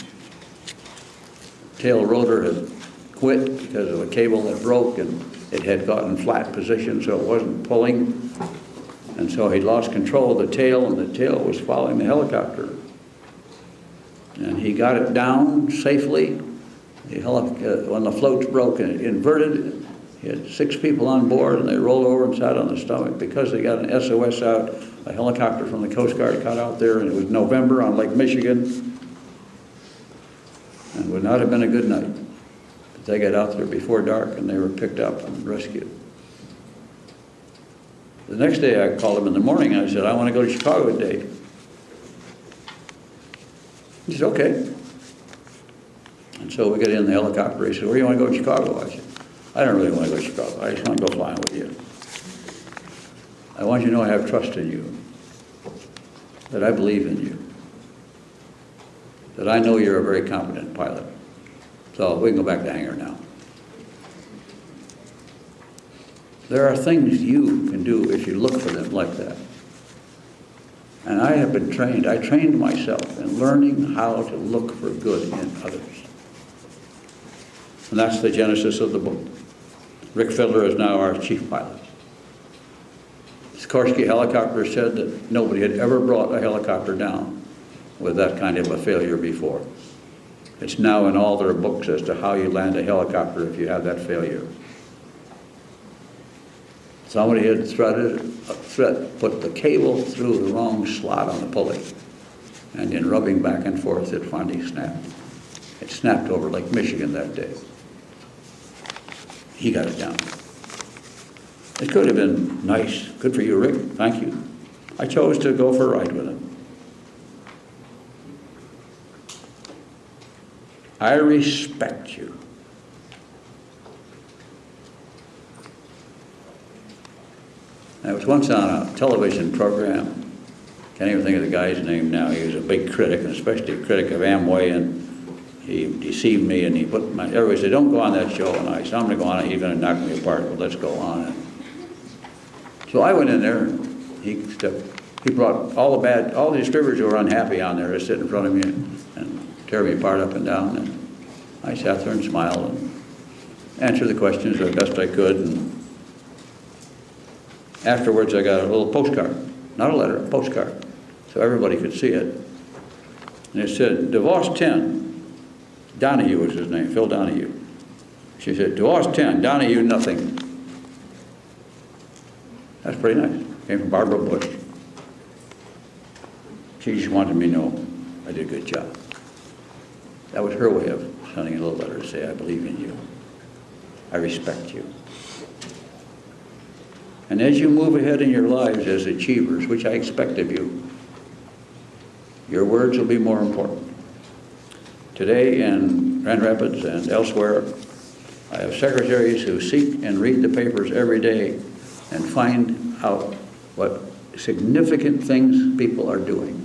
Tail rotor had quit because of a cable that broke, and it had gotten flat position, so it wasn't pulling. And so he lost control of the tail, and the tail was following the helicopter. And he got it down safely. When the floats broke and it inverted, he had 6 people on board, and they rolled over and sat on the stomach. Because they got an SOS out, a helicopter from the Coast Guard got out there, and it was November on Lake Michigan. And it would not have been a good night. But they got out there before dark, and they were picked up and rescued. The next day I called him in the morning, and I said, I want to go to Chicago today. He said, okay. And so we got in the helicopter. He said, where do you want to go to Chicago? I said, I don't really want to go to Chicago. I just want to go flying with you. I want you to know I have trust in you, that I believe in you. that I know you're a very competent pilot. So we can go back to hangar now. There are things you can do if you look for them like that. And I have been trained, I trained myself in learning how to look for good in others. And that's the genesis of the book. Rick Fiddler is now our chief pilot. Sikorsky Helicopter said that nobody had ever brought a helicopter down with that kind of a failure before. It's now in all their books as to how you land a helicopter if you have that failure. Somebody had put the cable through the wrong slot on the pulley, and in rubbing back and forth, it finally snapped. It snapped over Lake Michigan that day. He got it down. It could have been nice. Good for you, Rick. Thank you. I chose to go for a ride with him. I respect you. I was once on a television program. Can't even think of the guy's name now. He was a big critic, and especially a critic of Amway, and he deceived me, and he put my, everybody said, don't go on that show. And I said, I'm going to go on it. He's going to knock me apart, but let's go on it. So I went in there, and he brought all the distributors who were unhappy on there to sit in front of me and tear me apart up and down. And I sat there and smiled and answered the questions the best I could. And afterwards, I got a little postcard, not a letter, a postcard, so everybody could see it. And it said, DeVos 10. Donahue was his name, Phil Donahue. She said, DeVos 10, Donahue nothing. That's pretty nice. Came from Barbara Bush. She just wanted me to know I did a good job. That was her way of sending a little letter to say, I believe in you. I respect you. And as you move ahead in your lives as achievers, which I expect of you, your words will be more important. Today in Grand Rapids and elsewhere, I have secretaries who seek and read the papers every day and find out what significant things people are doing.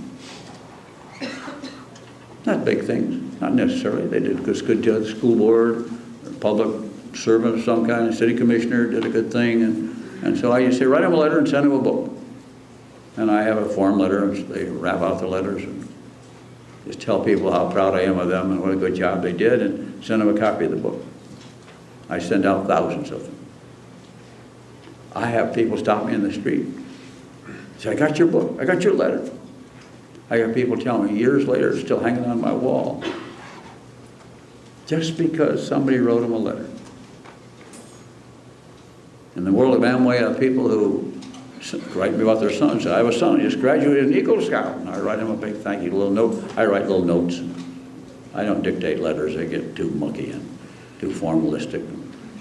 Not big things, not necessarily. They did good to the school board, or public servant of some kind, a city commissioner did a good thing. And so I just say, write them a letter and send them a book. And I have a form letter, they wrap out the letters and just tell people how proud I am of them and what a good job they did and send them a copy of the book. I send out thousands of them. I have people stop me in the street. Say, I got your book, I got your letter. I got people telling me years later it's still hanging on my wall. Just because somebody wrote them a letter. In the world of Amway, I have people who write me about their sons. I have a son who just graduated in Eagle Scout, and I write him a big thank you, little note. I write little notes. I don't dictate letters. They get too mucky and too formalistic.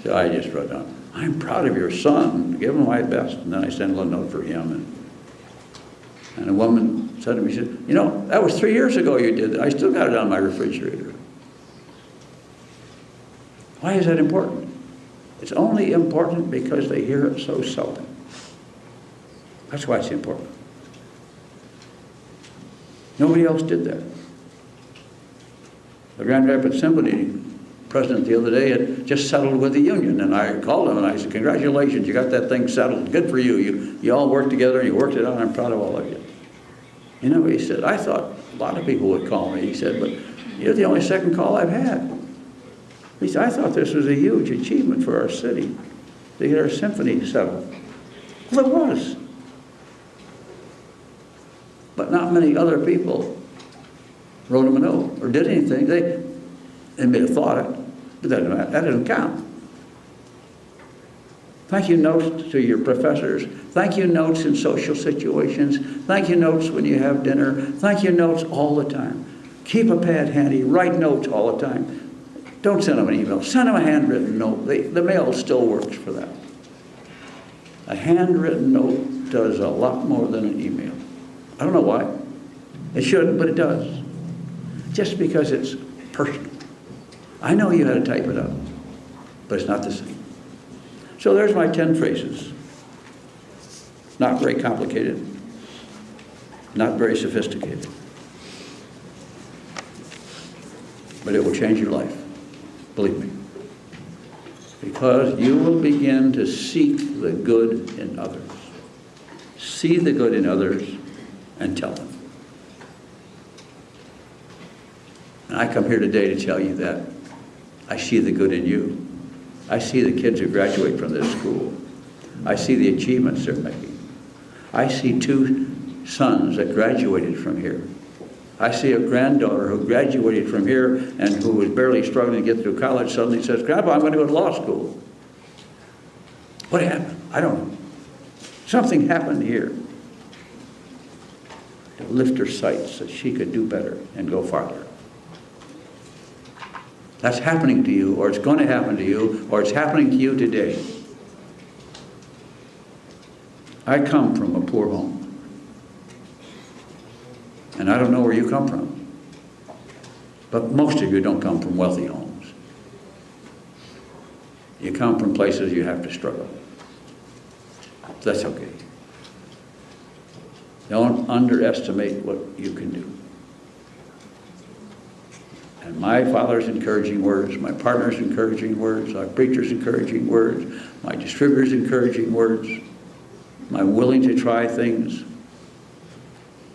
So I just wrote down, I'm proud of your son. Give him my best. And then I send a little note for him. And a woman said to me, she said, you know, that was 3 years ago you did that. I still got it on my refrigerator. Why is that important? It's only important because they hear it so seldom. That's why it's important. Nobody else did that. The Grand Rapids Symphony president the other day had just settled with the union, and I called him and I said, congratulations, you got that thing settled. Good for you. You all worked together and you worked it out. I'm proud of all of you. You know, he said, I thought a lot of people would call me. He said, but you're the only second call I've had. He said, I thought this was a huge achievement for our city to get our symphony settled. Well, it was. But not many other people wrote him a note or did anything. They may have thought it, but that doesn't count. Thank you notes to your professors. Thank you notes in social situations. Thank you notes when you have dinner. Thank you notes all the time. Keep a pad handy. Write notes all the time. Don't send them an email. Send them a handwritten note. The mail still works for that. A handwritten note does a lot more than an email. I don't know why. It shouldn't, but it does. Just because it's personal. I know you had to type it up, but it's not the same. So there's my 10 phrases. Not very complicated, not very sophisticated. but it will change your life. Believe me. Because you will begin to seek the good in others. See the good in others and tell them. And I come here today to tell you that I see the good in you. I see the kids who graduate from this school. I see the achievements they're making. I see 2 sons that graduated from here. I see a granddaughter who graduated from here and who was barely struggling to get through college suddenly says, Grandpa, I'm going to go to law school. What happened? I don't know. Something happened here to lift her sights so she could do better and go farther. That's happening to you, or it's going to happen to you, or it's happening to you today. I come from a poor home. And I don't know where you come from. But most of you don't come from wealthy homes. You come from places you have to struggle. That's okay. Don't underestimate what you can do. And my father's encouraging words, my partner's encouraging words, our preacher's encouraging words, my distributor's encouraging words, my willing to try things.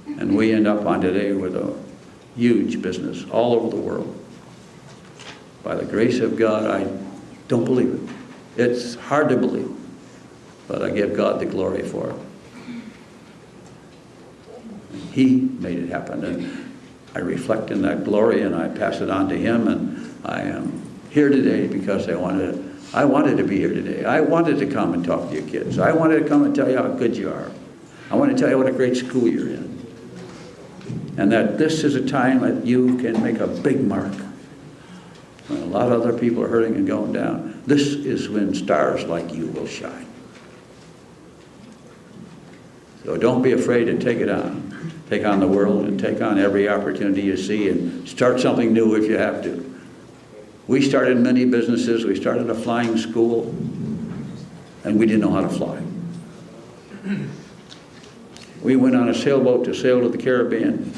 And we end up on today with a huge business all over the world. By the grace of God, I don't believe it. It's hard to believe, but I give God the glory for it. He made it happen, and I reflect in that glory, and I pass it on to Him, and I am here today because I wanted to be here today. I wanted to come and talk to you kids. I wanted to come and tell you how good you are. I want to tell you what a great school you're in. And that this is a time that you can make a big mark. When a lot of other people are hurting and going down, this is when stars like you will shine. So don't be afraid to take it on. Take on the world and take on every opportunity you see and start something new if you have to. We started many businesses. We started a flying school, and we didn't know how to fly. We went on a sailboat to sail to the Caribbean.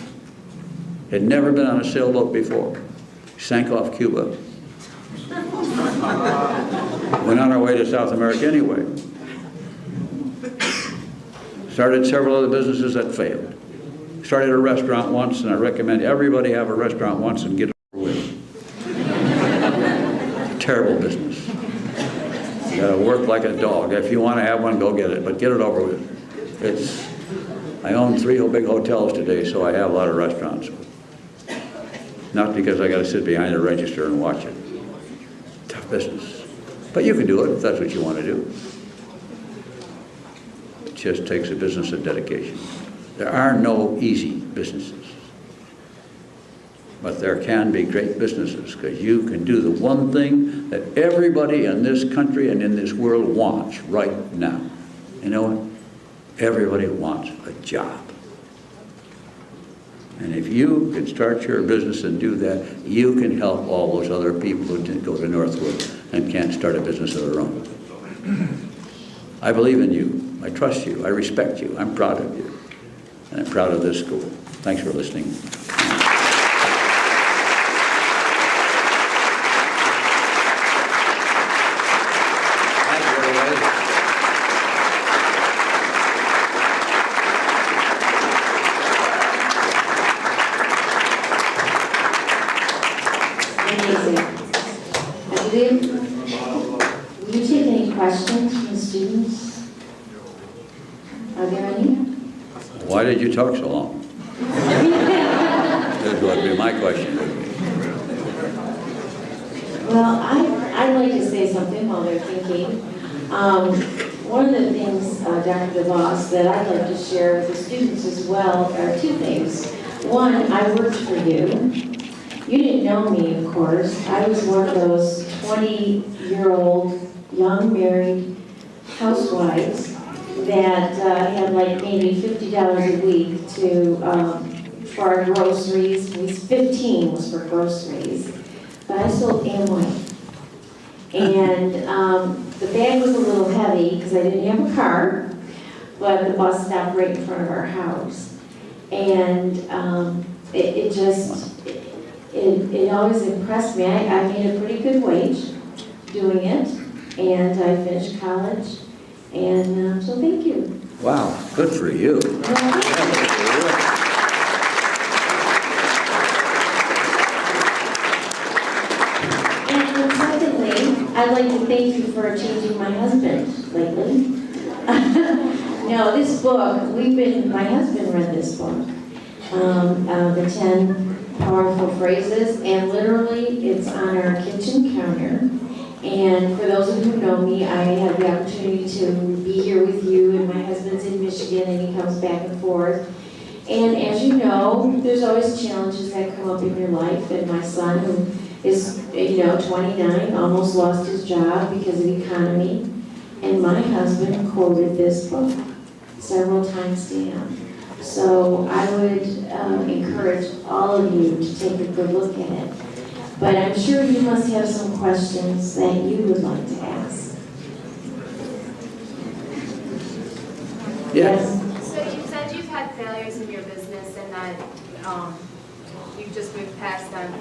Had never been on a sailboat before. Sank off Cuba. Went on our way to South America anyway. Started several other businesses that failed. Started a restaurant once, and I recommend everybody have a restaurant once and get it over with. Terrible business. You gotta work like a dog. If you want to have one, go get it, but get it over with. I own 3 big hotels today, so I have a lot of restaurants. Not because I got to sit behind a register and watch it. Tough business. But you can do it if that's what you want to do. It just takes a business of dedication. There are no easy businesses. But there can be great businesses because you can do the one thing that everybody in this country and in this world wants right now. You know what? Everybody wants a job. And if you can start your business and do that, you can help all those other people who didn't go to Northwood and can't start a business of their own. I believe in you. I trust you. I respect you. I'm proud of you. And I'm proud of this school. Thanks for listening. Will you take any questions from the students? Are there any? Why did you talk so long? That would be my question. Well, I'd like to say something while they're thinking. One of the things, Dr. DeVos, that I'd like to share with the students as well are 2 things. One, I worked for you. You didn't know me, of course. I was one of those 20-year-old young married housewives that had like maybe $50 a week for our groceries. At least 15 was for groceries. But I sold Amway. And the bag was a little heavy because I didn't have a car, but the bus stopped right in front of our house. And it always impressed me. I made a pretty good wage doing it, and I finished college, and so thank you. Wow, good for you. And secondly, I'd like to thank you for changing my husband lately. No, this book, my husband read this book, the 10 Powerful Phrases, and literally it's on our kitchen counter. And for those of you who know me, I have the opportunity to be here with you, and my husband's in Michigan, and he comes back and forth. And as you know, there's always challenges that come up in your life, and my son, who is 29, almost lost his job because of the economy. And my husband quoted this book several times to him. So I would encourage all of you to take a good look at it. But I'm sure you must have some questions that you would like to ask. Yes. So you said you've had failures in your business and that you've just moved past them.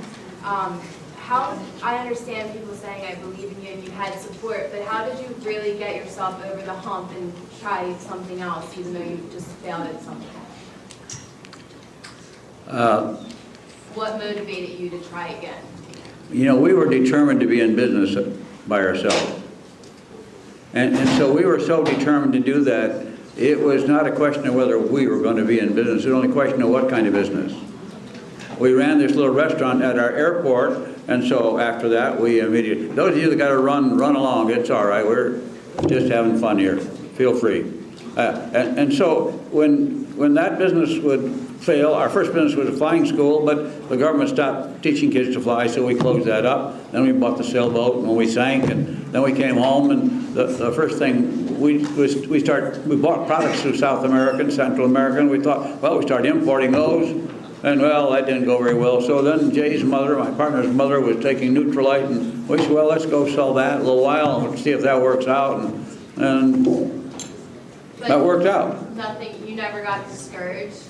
How, I understand people saying I believe in you and you had support, but how did you really get yourself over the hump and try something else even though you just failed at something? What motivated you to try again? We were determined to be in business by ourselves. And so we were so determined to do that, it was not a question of whether we were going to be in business, it was only a question of what kind of business. We ran this little restaurant at our airport, and so after that, we immediately, those of you that got to run along, it's all right, we're just having fun here, feel free. And so when that business would fail, our first business was a flying school, but the government stopped teaching kids to fly, so we closed that up. Then we bought the sailboat, and we sank, and then we came home, and the first thing we bought products through South America and Central America, and we thought, well, we started importing those, and well, that didn't go very well. So then Jay's mother, my partner's mother, was taking Nutrilite, and we said, well, let's go sell that a little while and see if that works out, and that worked out. Nothing, you never got discouraged?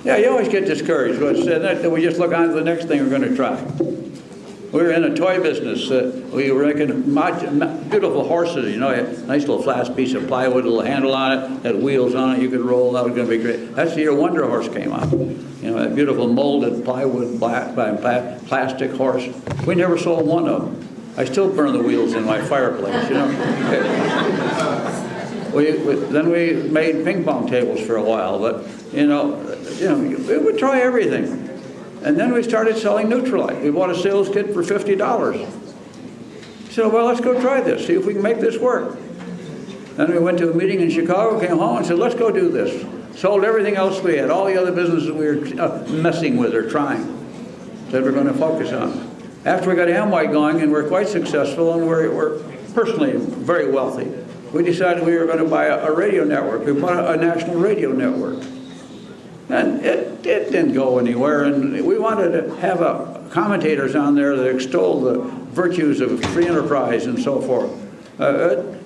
Yeah, you always get discouraged, but we just look on to the next thing we're going to try. We were in a toy business. We were making beautiful horses, a nice little flat piece of plywood, a little handle on it, had wheels on it, you could roll, that was going to be great. That's the year Wonder Horse came out. That beautiful molded plywood, plastic horse. We never sold one of them. I still burn the wheels in my fireplace, Then we made ping pong tables for a while, but we would try everything. And then we started selling Nutrilite. We bought a sales kit for $50. So, well, let's go try this, see if we can make this work. Then we went to a meeting in Chicago, came home and said, let's go do this. Sold everything else we had, all the other businesses we were messing with or trying, that we're going to focus on. After we got Amway going and we're quite successful and we're personally very wealthy, we decided we were going to buy a radio network. We bought a national radio network. And it didn't go anywhere, and we wanted to have commentators on there that extol the virtues of free enterprise and so forth.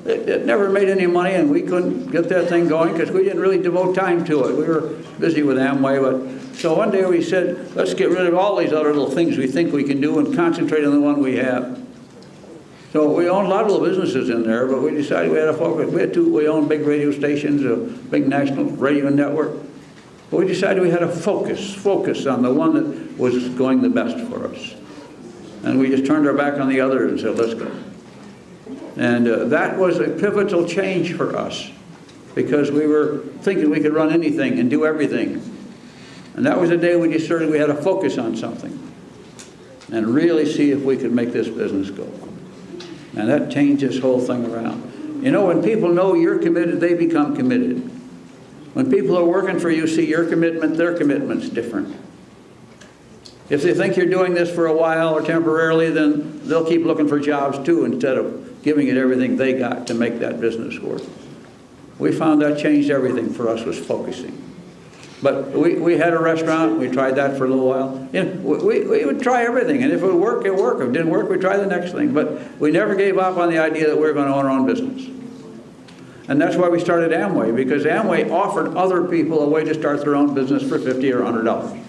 It never made any money, and we couldn't get that thing going because we didn't really devote time to it. We were busy with Amway, but so one day we said, let's get rid of all these other little things we think we can do and concentrate on the one we have. So we owned a lot of little businesses in there, but we decided we had to focus. We owned big radio stations, a big national radio network. But we decided we had to focus on the one that was going the best for us. And we just turned our back on the others and said, let's go. And that was a pivotal change for us because we were thinking we could run anything and do everything. And that was the day we decided we had to focus on something and really see if we could make this business go. And that changed this whole thing around. When people know you're committed, they become committed. When people are working for you, see your commitment, their commitment's different. If they think you're doing this for a while or temporarily, then they'll keep looking for jobs too instead of giving it everything they got to make that business work. We found that changed everything for us was focusing. But we had a restaurant, we tried that for a little while. We would try everything, and if it would work, it worked. If it didn't work, we'd try the next thing. But we never gave up on the idea that we were going to own our own business. And that's why we started Amway, because Amway offered other people a way to start their own business for $50 or $100.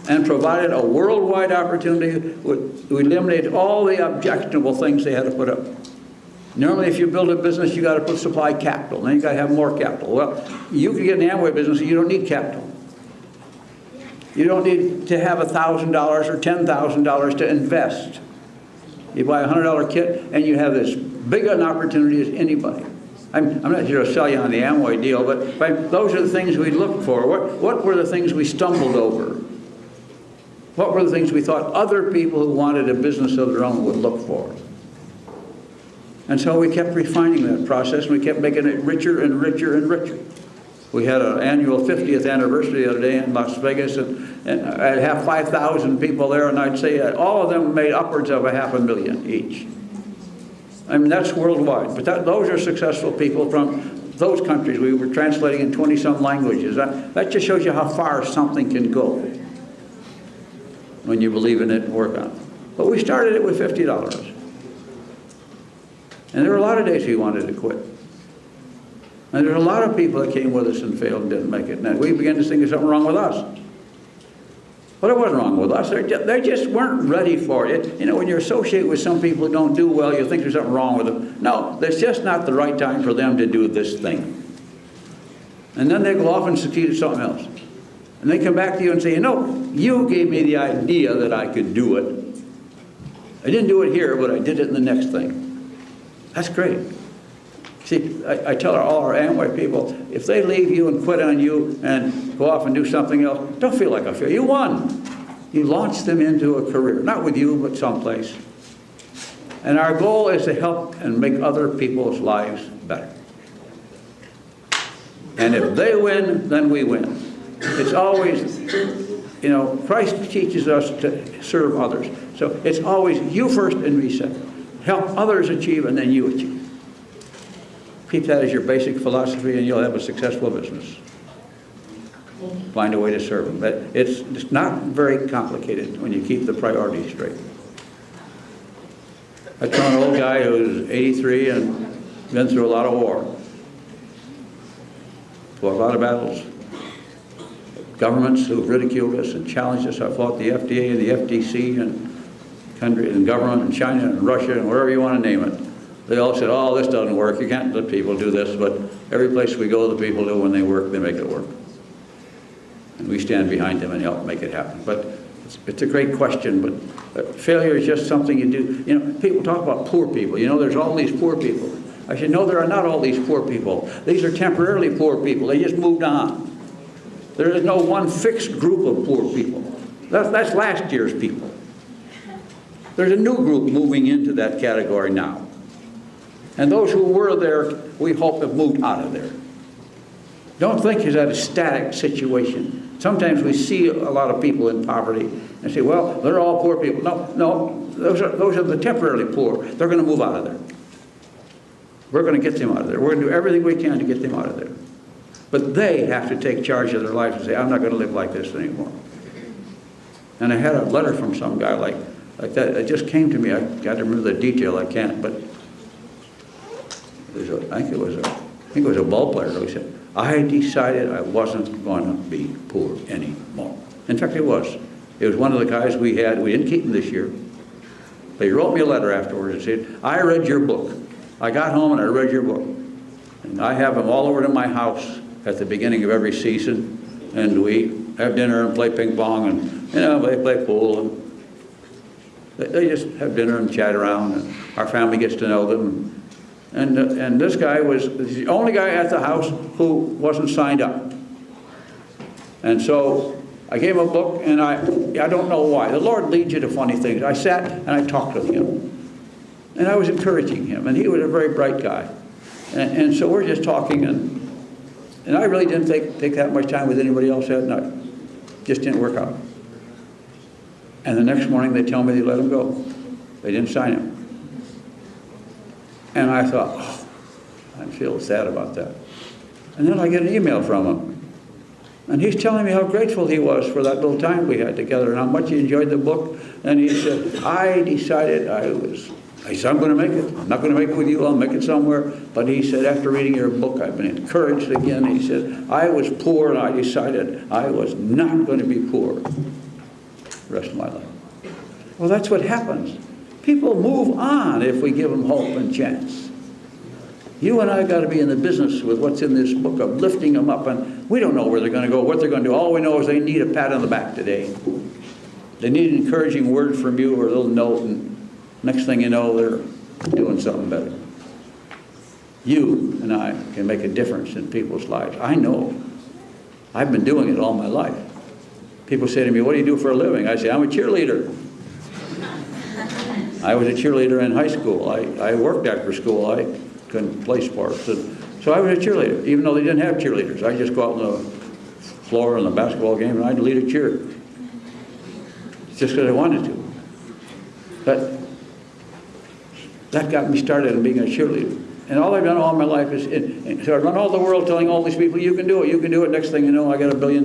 and provided a worldwide opportunity. We eliminated all the objectionable things they had to put up. Normally, if you build a business, you got to put supply capital. Then you got to have more capital. Well, you can get in the Amway business, you don't need capital. You don't need to have $1,000 or $10,000 to invest. You buy a $100 kit, and you have this big an opportunity as anybody. I'm not here to sell you on the Amway deal, but those are the things we looked for. What were the things we stumbled over? What were the things we thought other people who wanted a business of their own would look for? And so we kept refining that process, and we kept making it richer and richer and richer. We had an annual 50th anniversary the other day in Las Vegas, and I'd have 5,000 people there, and I'd say all of them made upwards of $500,000 each. I mean, that's worldwide. But those are successful people from those countries. We were translating in 20-some languages. That just shows you how far something can go when you believe in it and work on it. But we started it with $50. And there were a lot of days we wanted to quit. And there were a lot of people that came with us and failed and didn't make it. And we began to think there's something wrong with us. But it wasn't wrong with us. They just weren't ready for it. You know, when you're associated with some people who don't do well, you think there's something wrong with them. No, it's just not the right time for them to do this thing. And then they go off and succeed at something else. And they come back to you and say, you know, you gave me the idea that I could do it. I didn't do it here, but I did it in the next thing. That's great. See, I tell all our Amway people, if they leave you and quit on you and go off and do something else, don't feel like a failure. You won. You launched them into a career. Not with you, but someplace. And our goal is to help and make other people's lives better. And if they win, then we win. It's always, you know, Christ teaches us to serve others. So it's always you first and me second. Help others achieve and then you achieve. Keep that as your basic philosophy and you'll have a successful business. Find a way to serve them. But it's not very complicated when you keep the priorities straight. I tell an old guy who's 83 and been through a lot of war. Fought a lot of battles. Governments who've ridiculed us and challenged us. I fought the FDA and the FTC and government in China and Russia and wherever you want to name it. They all said, oh, this doesn't work. You can't let people do this. But every place we go, the people do when they work, they make it work. And we stand behind them and help make it happen. But it's a great question, but failure is just something you do. You know, people talk about poor people. You know, there's all these poor people. I said, no, there are not all these poor people. These are temporarily poor people. They just moved on. There is no one fixed group of poor people. That's last year's people. There's a new group moving into that category now. And those who were there, we hope have moved out of there. Don't think it's a static situation. Sometimes we see a lot of people in poverty and say, well, they're all poor people. No, those are the temporarily poor. They're going to move out of there. We're going to get them out of there. We're going to do everything we can to get them out of there. But they have to take charge of their lives and say, I'm not going to live like this anymore. And I had a letter from some guy like that. It just came to me. I got to remember the detail. I can't, but I think it was a ball player who said, I decided I wasn't going to be poor anymore. In fact, it was. It was one of the guys we had. We didn't keep him this year. But he wrote me a letter afterwards and said, I read your book. I got home and I read your book. And I have them all over to my house at the beginning of every season. And we have dinner and play ping pong and, you know, they play pool. And they just have dinner and chat around. And our family gets to know them. And this guy was the only guy at the house who wasn't signed up. And so I gave him a book, and I don't know why. The Lord leads you to funny things. I sat and I talked with him. And I was encouraging him, and he was a very bright guy. And so we're just talking, and I really didn't take that much time with anybody else that night. Just didn't work out. And the next morning they tell me they let him go. They didn't sign him. And I thought, oh, I feel sad about that. And then I get an email from him. And he's telling me how grateful he was for that little time we had together and how much he enjoyed the book. And he said, I decided I said, I'm going to make it. I'm not going to make it with you. I'll make it somewhere. But he said, after reading your book, I've been encouraged again. He said, I was poor and I decided I was not going to be poor. the rest of my life. Well, that's what happens. People move on if we give them hope and chance. You and I got to be in the business with what's in this book of lifting them up, and we don't know where they're going to go, what they're going to do. All we know is they need a pat on the back today. They need an encouraging word from you or a little note, and next thing you know, they're doing something better. You and I can make a difference in people's lives. I know. I've been doing it all my life. People say to me, what do you do for a living? I say, I'm a cheerleader. I was a cheerleader in high school. I worked after school. I couldn't play sports. And so I was a cheerleader, even though they didn't have cheerleaders. I'd just go out on the floor in the basketball game and I'd lead a cheer. Just because I wanted to. But that got me started in being a cheerleader. And all I've done all my life is, so I run all the world telling all these people, you can do it, you can do it. Next thing you know, I got $1 billion.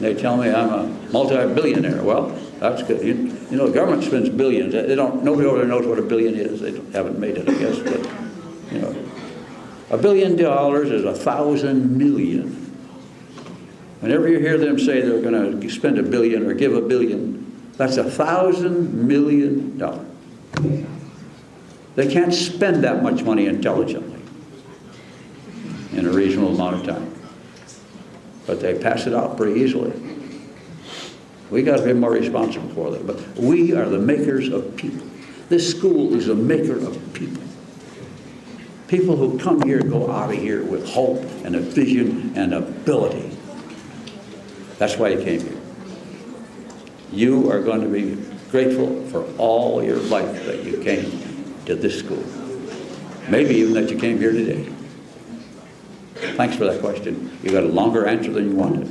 They tell me I'm a multi-billionaire. Well, that's good. You know, the government spends billions. Nobody over there knows what $1 billion is. They haven't made it, I guess. But, you know, $1 billion is 1,000 million. Whenever you hear them say they're going to spend $1 billion or give $1 billion, that's 1,000 million dollars. They can't spend that much money intelligently in a reasonable amount of time. But they pass it out pretty easily. We got to be more responsible for them. But we are the makers of people. This school is a maker of people. People who come here go out of here with hope and a vision and ability. That's why you came here. You are going to be grateful for all your life that you came to this school. Maybe even that you came here today. Thanks for that question. You got a longer answer than you wanted.